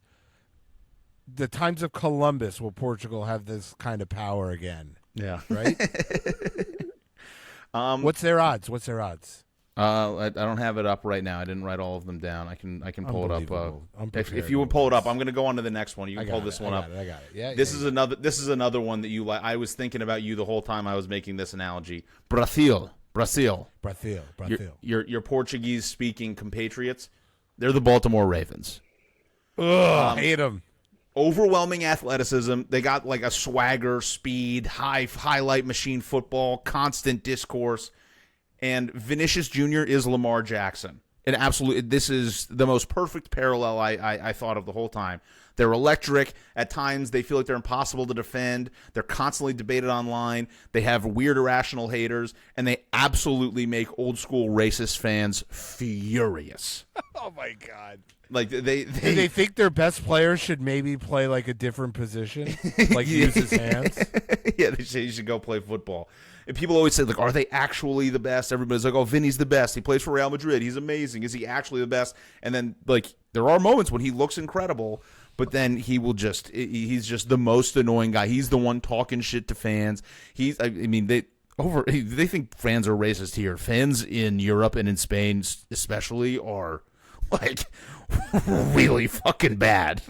Speaker 6: the times of Columbus will Portugal have this kind of power again.
Speaker 1: Yeah,
Speaker 6: Right? What's their odds?
Speaker 1: I don't have it up right now. I didn't write all of them down. I can pull it up.
Speaker 6: Unbelievable. I'm
Speaker 1: If
Speaker 6: prepared
Speaker 1: you would
Speaker 6: with
Speaker 1: pull it
Speaker 6: this.
Speaker 1: up, I'm going to go on to the next one. You can pull this one up.
Speaker 6: I got it. Yeah.
Speaker 1: This is another one that you like. I was thinking about you the whole time I was making this analogy. Brazil. Your Portuguese speaking compatriots, they're the Baltimore Ravens.
Speaker 6: Ugh, hate them.
Speaker 1: Overwhelming athleticism. They got like a swagger, speed, highlight machine football, constant discourse. And Vinicius Jr. is Lamar Jackson. This is the most perfect parallel I thought of the whole time. They're electric. At times, they feel like they're impossible to defend. They're constantly debated online. They have weird, irrational haters, and they absolutely make old school racist fans furious.
Speaker 6: Oh my God!
Speaker 1: Like
Speaker 6: Do they think their best player should maybe play like a different position, like use his hands?
Speaker 1: Yeah, they say you should go play football. And people always say, like, are they actually the best? Everybody's like, oh, Vinny's the best. He plays for Real Madrid. He's amazing. Is he actually the best? And then, like, there are moments when he looks incredible, but then he's just the most annoying guy. He's the one talking shit to fans. They think fans are racist here. Fans in Europe and in Spain especially are, like, really fucking bad.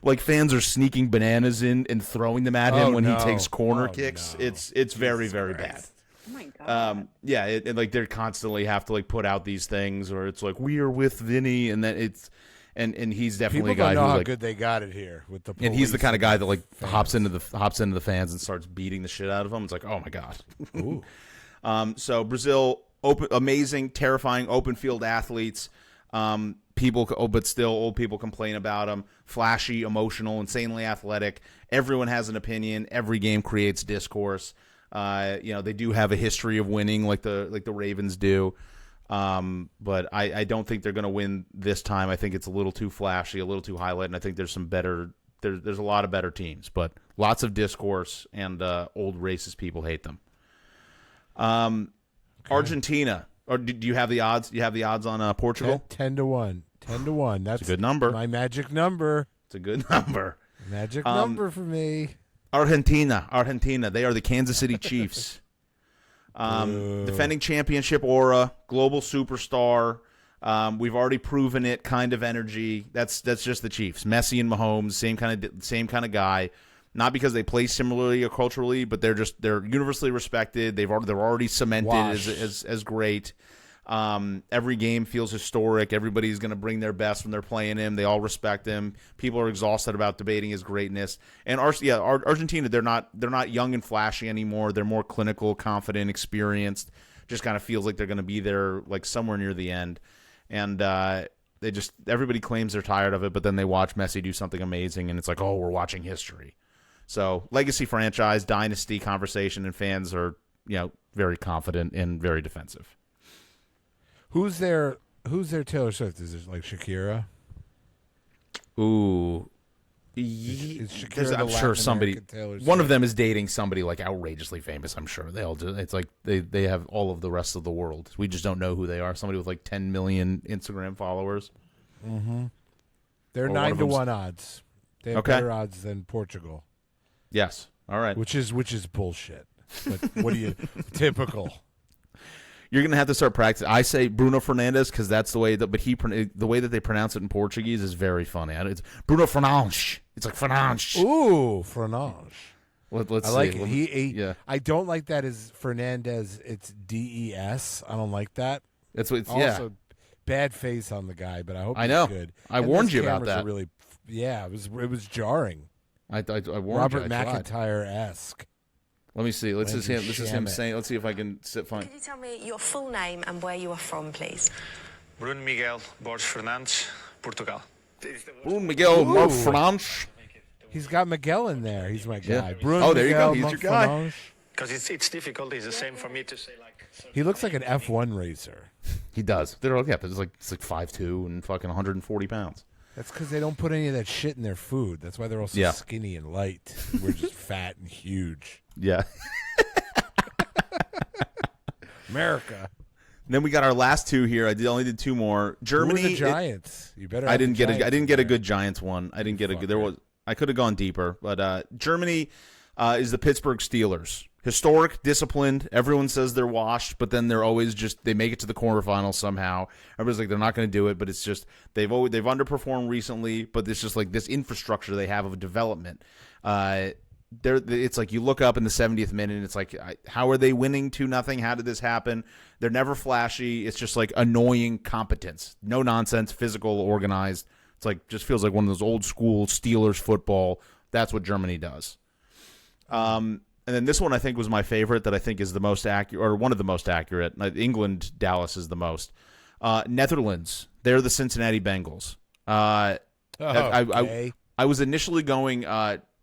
Speaker 1: Like, fans are sneaking bananas in and throwing them at him when he takes corner kicks.
Speaker 6: No.
Speaker 1: It's very, very bad.
Speaker 5: Oh my God.
Speaker 1: Yeah, like they constantly have to like put out these things, or it's like we are with Vinny, and then it's and he's definitely
Speaker 6: People
Speaker 1: a guy
Speaker 6: don't know
Speaker 1: who
Speaker 6: how
Speaker 1: like,
Speaker 6: good they got it here with the.
Speaker 1: and he's the
Speaker 6: police
Speaker 1: kind of guy that like
Speaker 6: fans.
Speaker 1: hops into the fans and starts beating the shit out of them. It's like, oh my God.
Speaker 6: Ooh.
Speaker 1: So Brazil, amazing, terrifying open field athletes. But still old people complain about them. Flashy, emotional, insanely athletic. Everyone has an opinion. Every game creates discourse. They do have a history of winning, like the Ravens do. But I don't think they're going to win this time. I think it's a little too flashy, a little too highlight, and I think there's some better. There's a lot of better teams, but lots of discourse, and old racist people hate them. Argentina. Or do you have the odds? Do you have the odds on Portugal?
Speaker 6: 10-1. 10-1. That's
Speaker 1: a good number.
Speaker 6: My magic number.
Speaker 1: It's a good number.
Speaker 6: Magic number for me.
Speaker 1: Argentina. They are the Kansas City Chiefs. Defending championship aura, global superstar. We've already proven it. Kind of energy. That's just the Chiefs. Messi and Mahomes, same kind of guy. Not because they play similarly or culturally, but they're universally respected. They're already cemented as great. Every game feels historic. Everybody's going to bring their best when they're playing him. They all respect him. People are exhausted about debating his greatness. And Argentina, they're not young and flashy anymore. They're more clinical, confident, experienced. Just kind of feels like they're going to be there like somewhere near the end. And everybody claims they're tired of it, but then they watch Messi do something amazing, and it's like, oh, we're watching history. So legacy franchise, dynasty conversation, and fans are very confident and very defensive.
Speaker 6: Who's their Taylor Swift? Is it like Shakira?
Speaker 1: Ooh.
Speaker 6: Is Shakira
Speaker 1: I'm
Speaker 6: the
Speaker 1: sure
Speaker 6: Latin
Speaker 1: somebody,
Speaker 6: American Taylor Swift?
Speaker 1: one of them is dating somebody like outrageously famous. I'm sure they all do. It's like they have all of the rest of the world. We just don't know who they are. Somebody with like 10 million Instagram followers.
Speaker 6: Mm-hmm. They're
Speaker 1: Or one of
Speaker 6: 9-1 odds. They have better odds than Portugal.
Speaker 1: Yes. All right.
Speaker 6: Which is bullshit. But what do you typical?
Speaker 1: You're gonna have to start practicing. I say Bruno Fernandes because that's the way that, but the way that they pronounce it in Portuguese is very funny. It's Bruno Fernandes. It's like Fernandes.
Speaker 6: Ooh, Fernandes.
Speaker 1: Let's
Speaker 6: I like
Speaker 1: see.
Speaker 6: it.
Speaker 1: Yeah.
Speaker 6: I don't like that as Fernandez. It's DES. I don't like that.
Speaker 1: That's what.
Speaker 6: Also, bad face on the guy, but I hope
Speaker 1: I know.
Speaker 6: he's good.
Speaker 1: I
Speaker 6: And
Speaker 1: warned
Speaker 6: those
Speaker 1: you about
Speaker 6: cameras are
Speaker 1: that.
Speaker 6: Really, it was jarring.
Speaker 1: I warned
Speaker 6: Robert
Speaker 1: you. I tried.
Speaker 6: McIntyre-esque.
Speaker 1: Let me see. This is him. This is him
Speaker 6: Shamit.
Speaker 1: saying. Let's see if I can find.
Speaker 8: Can you tell me your full name and where you are from, please?
Speaker 9: Bruno Miguel Borges Fernandes, Portugal.
Speaker 1: Bruno Miguel Fernandes.
Speaker 6: He's got Miguel in there. He's my guy.
Speaker 1: Yeah.
Speaker 6: Bruno
Speaker 1: There you
Speaker 6: Miguel
Speaker 1: go. He's your guy.
Speaker 6: Fernandes.
Speaker 9: Because it's difficult. It's the same for me to say like.
Speaker 6: He looks like an F1 racer.
Speaker 1: He does. They're but it's like 5'2" and fucking 140 pounds.
Speaker 6: That's because they don't put any of that shit in their food. That's why they're all so skinny and light. We're just fat and huge.
Speaker 1: Yeah.
Speaker 6: America.
Speaker 1: And then we got our last two here. Only did two more. Germany.
Speaker 6: Who are the Giants? You better.
Speaker 1: I didn't get
Speaker 6: a
Speaker 1: a good Giants one. I didn't get a good. I could have gone deeper, but Germany is the Pittsburgh Steelers. Historic, disciplined. Everyone says they're washed, but then they're always they make it to the quarterfinals somehow. Everybody's like they're not going to do it, but it's just they've underperformed recently. But it's just like this infrastructure they have of development. It's like you look up in the 70th minute, and it's like, how are they winning 2-0? How did this happen? They're never flashy. It's just like annoying competence, no nonsense, physical, organized. It's like just feels like one of those old school Steelers football. That's what Germany does. And then this one I think was my favorite that I think is the most accurate, or one of the most accurate. England, Dallas is the most. Netherlands, they're the Cincinnati Bengals.
Speaker 6: Okay.
Speaker 1: I was initially going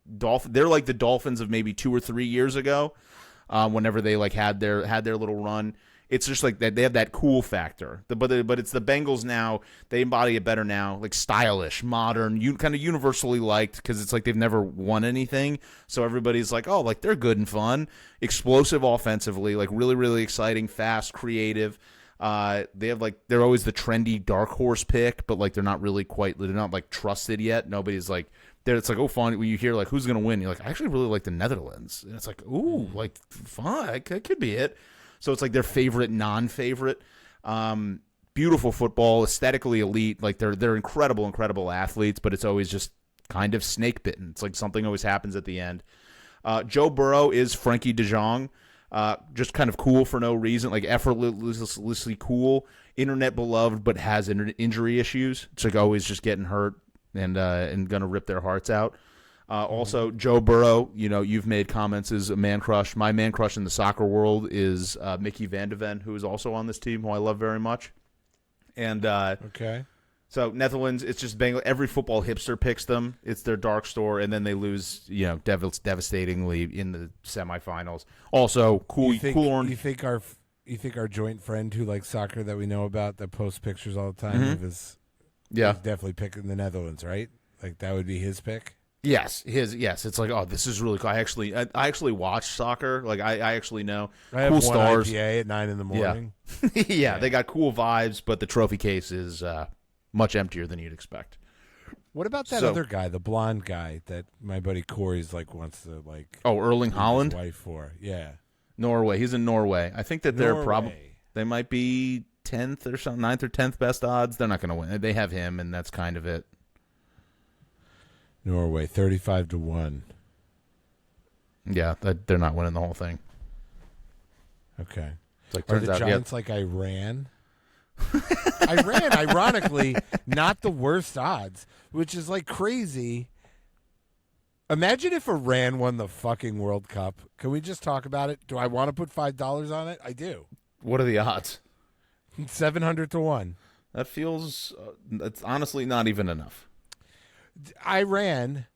Speaker 1: they're like the Dolphins of maybe 2 or 3 years ago, whenever they like had their little run. It's just like that they have that cool factor. But it's the Bengals now. They embody it better now, like stylish, modern, kind of universally liked because it's like they've never won anything. So everybody's like, oh, like they're good and fun, explosive offensively, like really really exciting, fast, creative. They have they're always the trendy dark horse pick, but like they're not like trusted yet. Nobody's like. It's like, oh, fun. When you hear like who's going to win, you're like, I actually really like the Netherlands, and it's like, ooh, like fun. That could be it. So it's like their favorite, non-favorite. Beautiful football, aesthetically elite. Like they're incredible athletes, but it's always just kind of snake bitten. It's like something always happens at the end. Joe Burrow is Frankie de Jong, just kind of cool for no reason, like effortlessly cool, internet beloved, but has injury issues. It's like always just getting hurt. And gonna rip their hearts out. Also, Joe Burrow, you've made comments as a man crush. My man crush in the soccer world is Mickey Van de Ven, who is also on this team, who I love very much. And
Speaker 6: okay,
Speaker 1: so Netherlands, it's just every football hipster picks them. It's their dark store, and then they lose, devastatingly in the semifinals. Also, cool orange.
Speaker 6: You think our joint friend who likes soccer that we know about that posts pictures all the time of his.
Speaker 1: Yeah,
Speaker 6: he's definitely picking the Netherlands, right? Like that would be his pick.
Speaker 1: Yes, It's like, oh, this is really cool. I actually watch soccer. Like I actually know
Speaker 6: I have
Speaker 1: cool
Speaker 6: one
Speaker 1: stars.
Speaker 6: IPA at 9 a.m.
Speaker 1: Yeah, they got cool vibes, but the trophy case is much emptier than you'd expect.
Speaker 6: What about that other guy, the blonde guy that my buddy Corey's wants to like?
Speaker 1: Oh, Erling Haaland,
Speaker 6: his wife for
Speaker 1: Norway. He's in Norway. I think that they might be 10th or something, 9th or 10th best odds. They're not going to win. They have him, and that's kind of it.
Speaker 6: Norway, 35-1.
Speaker 1: Yeah, they're not winning the whole thing.
Speaker 6: Okay.
Speaker 1: It's like,
Speaker 6: Are the
Speaker 1: turns out,
Speaker 6: Giants like Iran? Iran, ironically, not the worst odds, which is like crazy. Imagine if Iran won the fucking World Cup. Can we just talk about it? Do I want to put $5 on it? I do.
Speaker 1: What are the odds?
Speaker 6: 700 to 1.
Speaker 1: That feels that's honestly not even enough.
Speaker 6: Iran,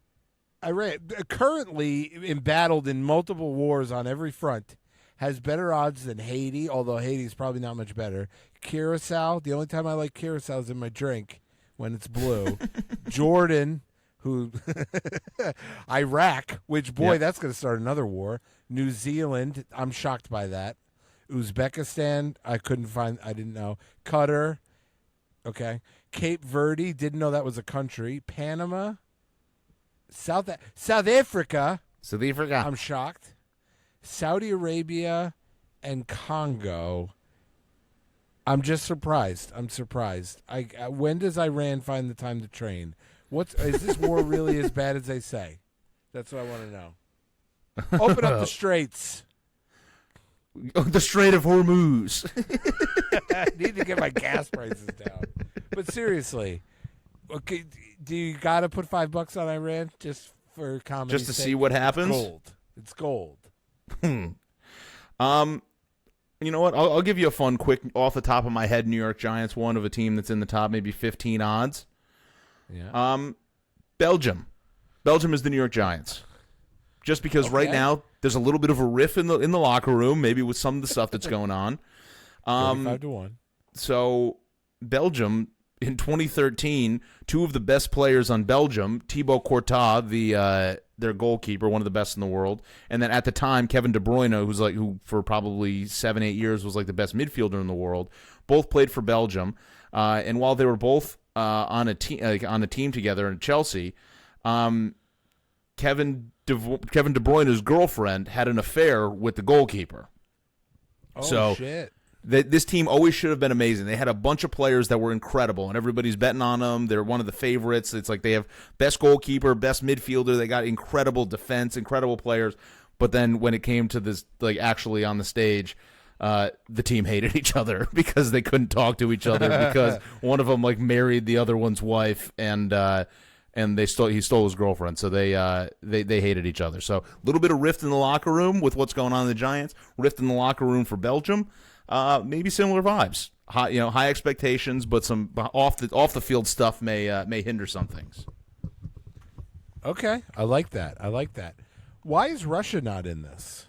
Speaker 6: currently embattled in multiple wars on every front, has better odds than Haiti, although Haiti's probably not much better. Curacao, the only time I like Curacao is in my drink when it's blue. Jordan, who Iraq, which, boy, that's going to start another war. New Zealand, I'm shocked by that. Uzbekistan, I didn't know. Qatar, okay. Cape Verde, didn't know that was a country. Panama, South Africa.
Speaker 1: South Africa.
Speaker 6: I'm shocked. Saudi Arabia and Congo. I'm just surprised. I'm surprised. When does Iran find the time to train? Is this war really as bad as they say? That's what I want to know. Open up the straits.
Speaker 1: The Strait of Hormuz.
Speaker 6: I need to get my gas prices down. But seriously, okay, do you got to put $5 on Iran just for comedy?
Speaker 1: Just to see what happens?
Speaker 6: It's gold.
Speaker 1: You know what? I'll give you a fun, quick, off the top of my head, New York Giants one of a team that's in the top maybe 15 odds.
Speaker 6: Yeah.
Speaker 1: Belgium. Belgium is the New York Giants. Just because right now there's a little bit of a riff in the locker room, maybe with some of the stuff that's going on.
Speaker 6: 35 to 1.
Speaker 1: So Belgium in 2013, two of the best players on Belgium, Thibaut Courtois, their goalkeeper, one of the best in the world, and then at the time Kevin De Bruyne, who for probably 7-8 years was like the best midfielder in the world, both played for Belgium. And while they were both on a team together in Chelsea, Kevin De Bruyne's girlfriend had an affair with the goalkeeper.
Speaker 6: Oh, shit.
Speaker 1: This team always should have been amazing. They had a bunch of players that were incredible, and everybody's betting on them. They're one of the favorites. It's like they have best goalkeeper, best midfielder. They got incredible defense, incredible players. But then when it came to this, like actually on the stage, the team hated each other because they couldn't talk to each other because one of them like married the other one's wife, and he stole his girlfriend. So they hated each other. So a little bit of rift in the locker room with what's going on in the Giants. Rift in the locker room for Belgium. Maybe similar vibes. High expectations, but some off the field stuff may hinder some things.
Speaker 6: Okay, I like that. Why is Russia not in this?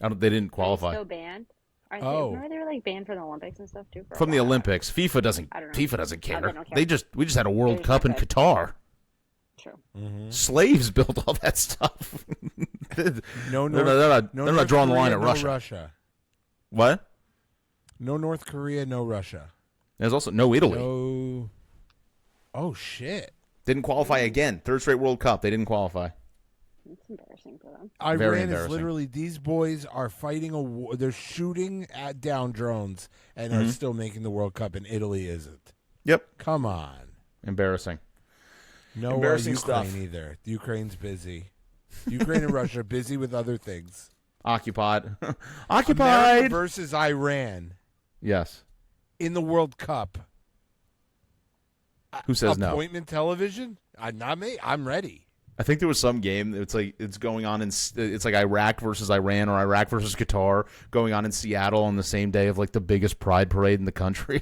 Speaker 1: They didn't qualify.
Speaker 5: They're still banned. Remember they were like banned from the Olympics and stuff too.
Speaker 1: From the Olympics, FIFA doesn't care.
Speaker 5: They don't care.
Speaker 1: We just had a World Cup in Qatar.
Speaker 5: True.
Speaker 6: Mm-hmm.
Speaker 1: Slaves built all that stuff. They're not drawing the line at Russia.
Speaker 6: Russia.
Speaker 1: What?
Speaker 6: No North Korea, no Russia.
Speaker 1: There's also no Italy.
Speaker 6: No. Oh, shit.
Speaker 1: Didn't qualify again. Third straight World Cup. They didn't qualify.
Speaker 5: It's embarrassing for them.
Speaker 6: Iran is literally, these boys are fighting a war. They're shooting down drones and are still making the World Cup, and Italy isn't.
Speaker 1: Yep.
Speaker 6: Come on.
Speaker 1: Embarrassing.
Speaker 6: No,
Speaker 1: Embarrassing
Speaker 6: Ukraine
Speaker 1: stuff.
Speaker 6: either. Ukraine's busy. Ukraine and Russia are busy with other things.
Speaker 1: Occupied.
Speaker 6: America versus Iran.
Speaker 1: Yes.
Speaker 6: In the World Cup.
Speaker 1: Who says no?
Speaker 6: Appointment television? Not me. I'm ready.
Speaker 1: I think there was some game. It's going on it's like Iraq versus Iran or Iraq versus Qatar going on in Seattle on the same day of like the biggest pride parade in the country.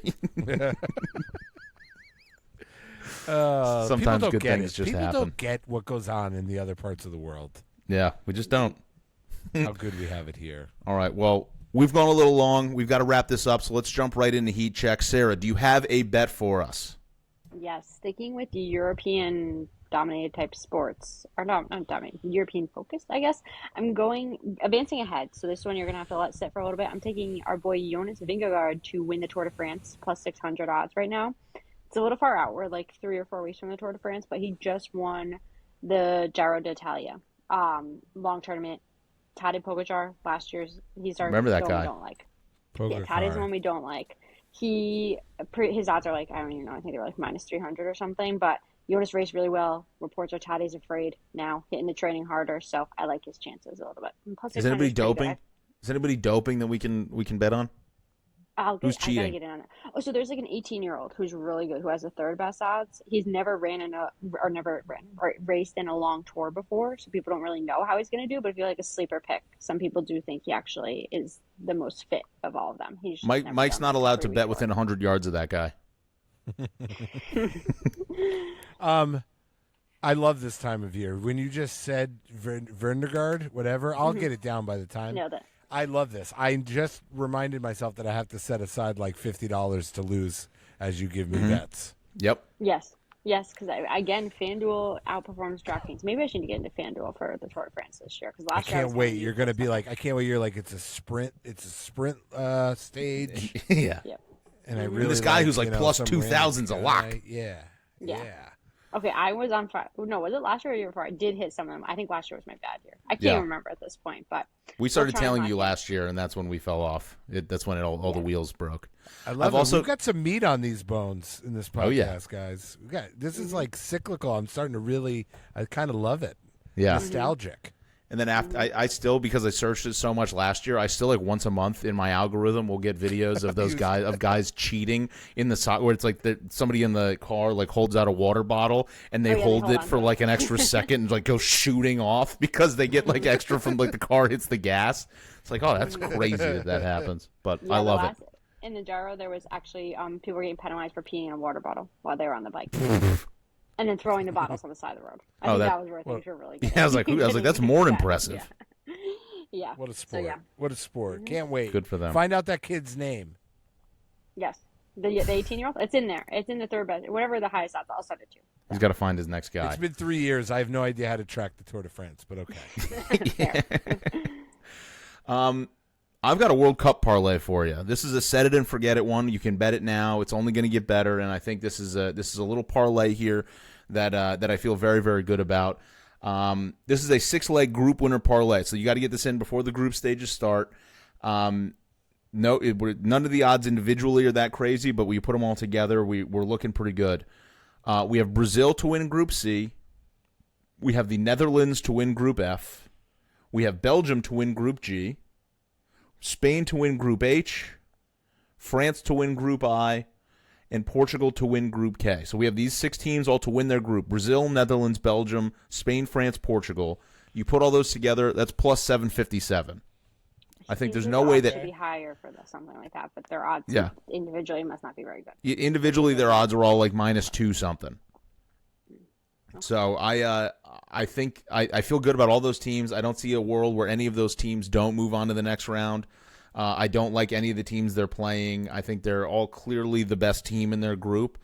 Speaker 1: Sometimes good things just happen.
Speaker 6: People don't get what goes on in the other parts of the world.
Speaker 1: Yeah, we just don't.
Speaker 6: How good we have it here.
Speaker 1: All right. Well, we've gone a little long. We've got to wrap this up, so let's jump right into heat check. Sarah, do you have a bet for us?
Speaker 5: Yes, sticking with the European dominated type sports, or not dominated, European focused, I guess. I'm advancing ahead. So this one you're gonna have to let sit for a little bit. I'm taking our boy Jonas Vingegaard to win the Tour de France plus 600 odds right now. It's a little far out. We're like 3 or 4 weeks from the Tour de France, but he just won the Giro d'Italia, long tournament. Tadej Pogacar last year's. He's our
Speaker 1: remember that guy.
Speaker 5: We don't like. Yeah, Tadej's the one we don't like. His odds are like, I don't even know. I think they were like minus 300 or something. But Jonas raced really well. Reports are Tadej's afraid now, hitting the training harder. So I like his chances a little bit. And plus,
Speaker 1: is anybody doping? Is anybody doping that we can bet on?
Speaker 5: I
Speaker 1: Who's
Speaker 5: gotta
Speaker 1: cheating?
Speaker 5: get in on it. Oh, so there's like an 18-year-old who's really good, who has the third best odds. He's never raced in a long tour before, so people don't really know how he's gonna do. But if you're like a sleeper pick, some people do think he actually is the most fit of all of them. He's just never
Speaker 1: Mike's
Speaker 5: done
Speaker 1: not
Speaker 5: like a
Speaker 1: allowed to
Speaker 5: 3-week
Speaker 1: bet
Speaker 5: tour.
Speaker 1: within 100 yards of that guy.
Speaker 6: I love this time of year. When you just said Verndegard, whatever, I'll get it down by the time.
Speaker 5: Nailed it.
Speaker 6: I love this. I just reminded myself that I have to set aside like $50 to lose as you give me bets.
Speaker 1: Yep.
Speaker 5: Yes, because again, FanDuel outperforms DraftKings. Maybe I should get into FanDuel for the Tour de France this year because
Speaker 6: I
Speaker 5: last year
Speaker 6: can't wait. You're gonna be like, I can't wait. You're like, it's a sprint. It's a sprint stage.
Speaker 1: Yeah.
Speaker 5: Yep.
Speaker 6: And I really
Speaker 1: this guy who's like plus
Speaker 6: some
Speaker 1: 2,000's a
Speaker 6: random
Speaker 1: lock.
Speaker 6: guy. Yeah.
Speaker 5: Yeah. Okay, I was on fire. No, was it last year or the year before? I did hit some of them. I think last year was my bad year. I can't remember at this point, but
Speaker 1: we started
Speaker 5: we're trying
Speaker 1: telling you
Speaker 5: not to.
Speaker 1: last year, and that's when we fell off. That's when all the wheels broke.
Speaker 6: I love
Speaker 1: I've
Speaker 6: it.
Speaker 1: also
Speaker 6: We've got some meat on these bones in this podcast,
Speaker 1: Oh, yeah.
Speaker 6: guys. This is like cyclical. I'm starting to really, I kind of love it.
Speaker 1: Yeah.
Speaker 6: Nostalgic.
Speaker 1: And then after I still, because I searched it so much last year, I still like once a month in my algorithm will get videos of those guys cheating in the side where it's like somebody in the car like holds out a water bottle and they hold it for like an extra second and like go shooting off because they get like extra from like the car hits the gas. It's like, oh, that's crazy that happens, but I love it.
Speaker 5: In the gyro, there was actually people were getting penalized for peeing in a water bottle while they were on the bike. And then throwing the bottles on the side of the road. I think that was where things were really good.
Speaker 1: Yeah, I was like, that's more impressive.
Speaker 5: Yeah.
Speaker 6: What a sport.
Speaker 5: So, yeah.
Speaker 6: What a sport. Can't wait.
Speaker 1: Good for them.
Speaker 6: Find out that kid's name.
Speaker 5: Yes. The 18-year-old? It's in there. It's in the third best. Whatever the highest odds, I'll send it to you.
Speaker 1: He's got to find his next guy.
Speaker 6: It's been 3 years. I have no idea how to track the Tour de France, but okay.
Speaker 1: I've got a World Cup parlay for you. This is a set it and forget it one. You can bet it now. It's only going to get better, and I think this is a little parlay here that I feel very, very good about. This is a 6-leg group winner parlay, so you got to get this in before the group stages start. None of the odds individually are that crazy, but when you put them all together, we're looking pretty good. We have Brazil to win Group C. We have the Netherlands to win Group F. We have Belgium to win Group G. Spain to win Group H, France to win Group I, and Portugal to win Group K. So we have these 6 teams all to win their group. Brazil, Netherlands, Belgium, Spain, France, Portugal. You put all those together, that's plus 757. I think there's no way that
Speaker 5: should be higher for something like that, but their odds individually must not be very good.
Speaker 1: Individually, their odds are all like minus 2 something. So I think I feel good about all those teams. I don't see a world where any of those teams don't move on to the next round. I don't like any of the teams they're playing. I think they're all clearly the best team in their group.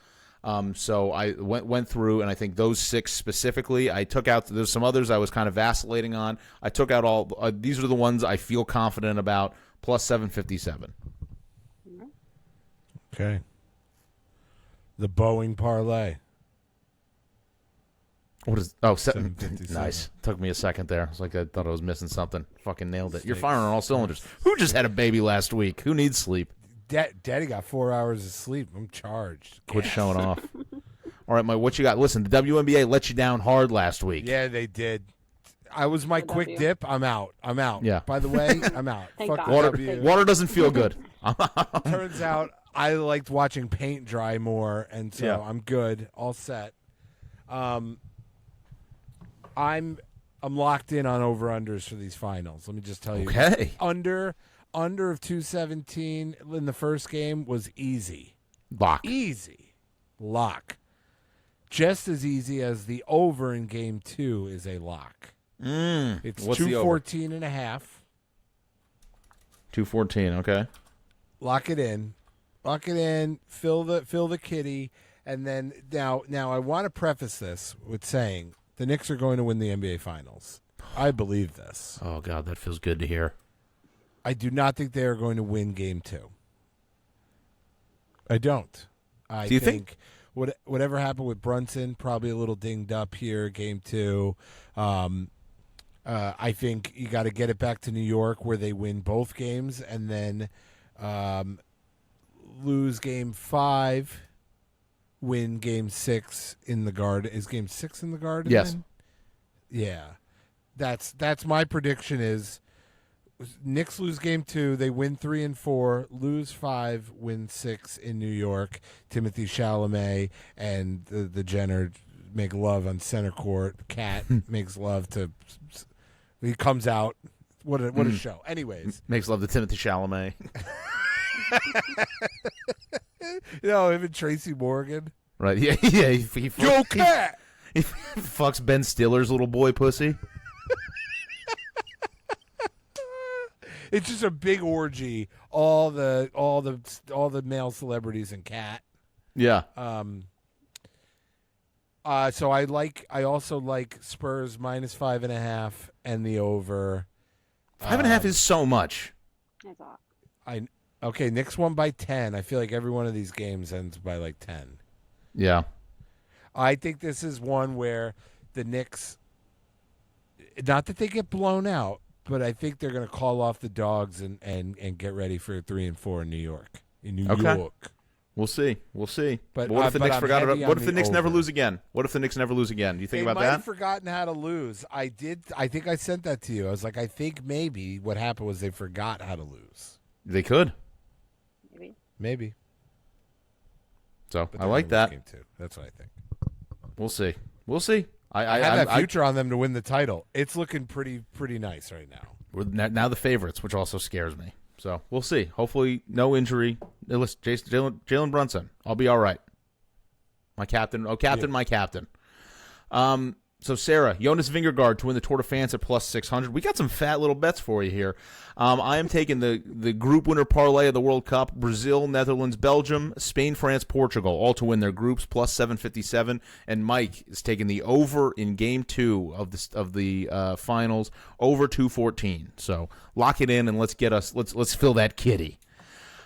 Speaker 1: So I went through, and I think those 6 specifically, I took out. There's some others I was kind of vacillating on. I took out all. These are the ones I feel confident about. Plus 757.
Speaker 6: Okay. The Boeing parlay.
Speaker 1: What is? Oh, 757. Nice. Took me a second there. It's like I thought I was missing something. Fucking nailed it. You're firing on all cylinders. Who just had a baby last week? Who needs sleep?
Speaker 6: Daddy got 4 hours of sleep. I'm charged.
Speaker 1: Quit showing off. All right, Mike, what you got? Listen, the WNBA let you down hard last week.
Speaker 6: Yeah, they did. I was my quick dip. I'm out.
Speaker 1: Yeah.
Speaker 6: By the way, I'm out.
Speaker 5: Thank
Speaker 6: Fuck
Speaker 5: God.
Speaker 6: the W.
Speaker 1: Water doesn't feel good.
Speaker 6: Turns out I liked watching paint dry more, and so I'm good. All set. I'm locked in on over-unders for these finals. Let me just tell you.
Speaker 1: Okay.
Speaker 6: Under of 217 in the first game was easy.
Speaker 1: Lock.
Speaker 6: Easy. Lock. Just as easy as the over in game 2 is a lock. It's
Speaker 1: What's the over?
Speaker 6: 214 and a half.
Speaker 1: 214, okay.
Speaker 6: Lock it in. Lock it in. Fill the kitty. And then now I want to preface this with saying the Knicks are going to win the NBA Finals. I believe this.
Speaker 1: Oh, God, that feels good to hear.
Speaker 6: I do not think they are going to win Game 2. I don't. I
Speaker 1: Do you think?
Speaker 6: Whatever happened with Brunson, probably a little dinged up here, Game 2. I think you got to get it back to New York where they win both games and then lose Game 5. Win Game 6 in the Garden. Is Game 6 in the Garden?
Speaker 1: Yes.
Speaker 6: Then? Yeah. That's my prediction is Knicks lose game 2. They win 3 and 4, lose 5, win 6 in New York. Timothy Chalamet and the Jenner make love on center court. Cat makes love to. He comes out. What a show. Anyways,
Speaker 1: makes love to Timothy Chalamet.
Speaker 6: Him and Tracy Morgan.
Speaker 1: Right? Yeah.
Speaker 6: Yo, Cat.
Speaker 1: He fucks Ben Stiller's little boy pussy.
Speaker 6: It's just a big orgy. All the male celebrities and Cat.
Speaker 1: Yeah.
Speaker 6: So I also like Spurs -5.5 and the over.
Speaker 1: 5.5 is so much.
Speaker 5: That's a lot.
Speaker 6: Okay, Knicks won by 10. I feel like every one of these games ends by like 10.
Speaker 1: Yeah.
Speaker 6: I think this is one where the Knicks, not that they get blown out, but I think they're going to call off the dogs and get ready for 3 and 4 in New York. York.
Speaker 1: We'll see. But what if the
Speaker 6: but
Speaker 1: Knicks
Speaker 6: I'm
Speaker 1: forgot about?
Speaker 6: heavy
Speaker 1: What
Speaker 6: on
Speaker 1: if the
Speaker 6: the
Speaker 1: Knicks never
Speaker 6: over.
Speaker 1: lose again? What if the Knicks never lose again? Do you think
Speaker 6: They
Speaker 1: about
Speaker 6: might
Speaker 1: that?
Speaker 6: have forgotten how to lose. I did. I think I sent that to you. I was like, I think maybe what happened was they forgot how to lose.
Speaker 1: They could.
Speaker 6: Maybe.
Speaker 1: So
Speaker 6: But
Speaker 1: I
Speaker 6: they're
Speaker 1: like
Speaker 6: gonna
Speaker 1: that.
Speaker 6: lose game 2. That's what I think.
Speaker 1: We'll see.
Speaker 6: I have that future on them to win the title. It's looking pretty nice right now.
Speaker 1: We're now the favorites, which also scares me. So we'll see. Hopefully, no injury. Hey, listen, Jalen Brunson, I'll be all right. My captain. Oh, captain, my captain. So, Sara, Jonas Vingegaard to win the Tour de France at +600. We got some fat little bets for you here. I am taking the group winner parlay of the World Cup: Brazil, Netherlands, Belgium, Spain, France, Portugal, all to win their groups +757. And Mike is taking the over in Game 2 of the finals, over 214. So lock it in and let's fill that kitty.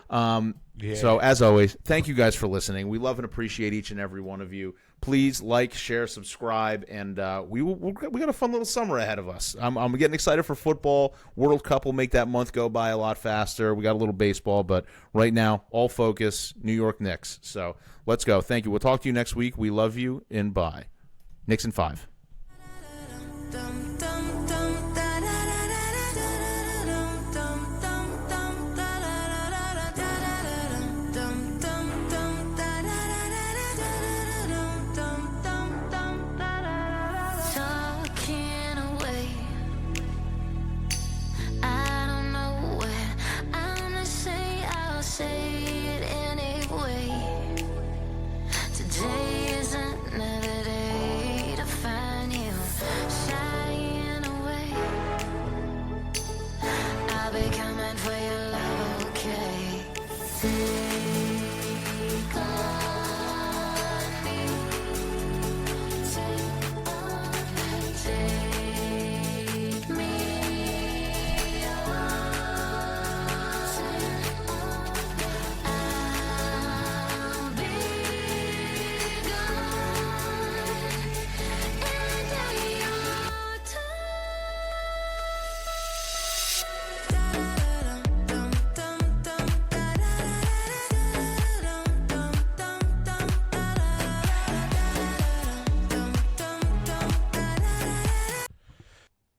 Speaker 1: So as always, thank you guys for listening. We love and appreciate each and every one of you. Please like, share, subscribe, and we got a fun little summer ahead of us. I'm getting excited for football. World Cup will make that month go by a lot faster. We got a little baseball, but right now, all focus, New York Knicks. So let's go. Thank you. We'll talk to you next week. We love you, and bye. Knicks in 5.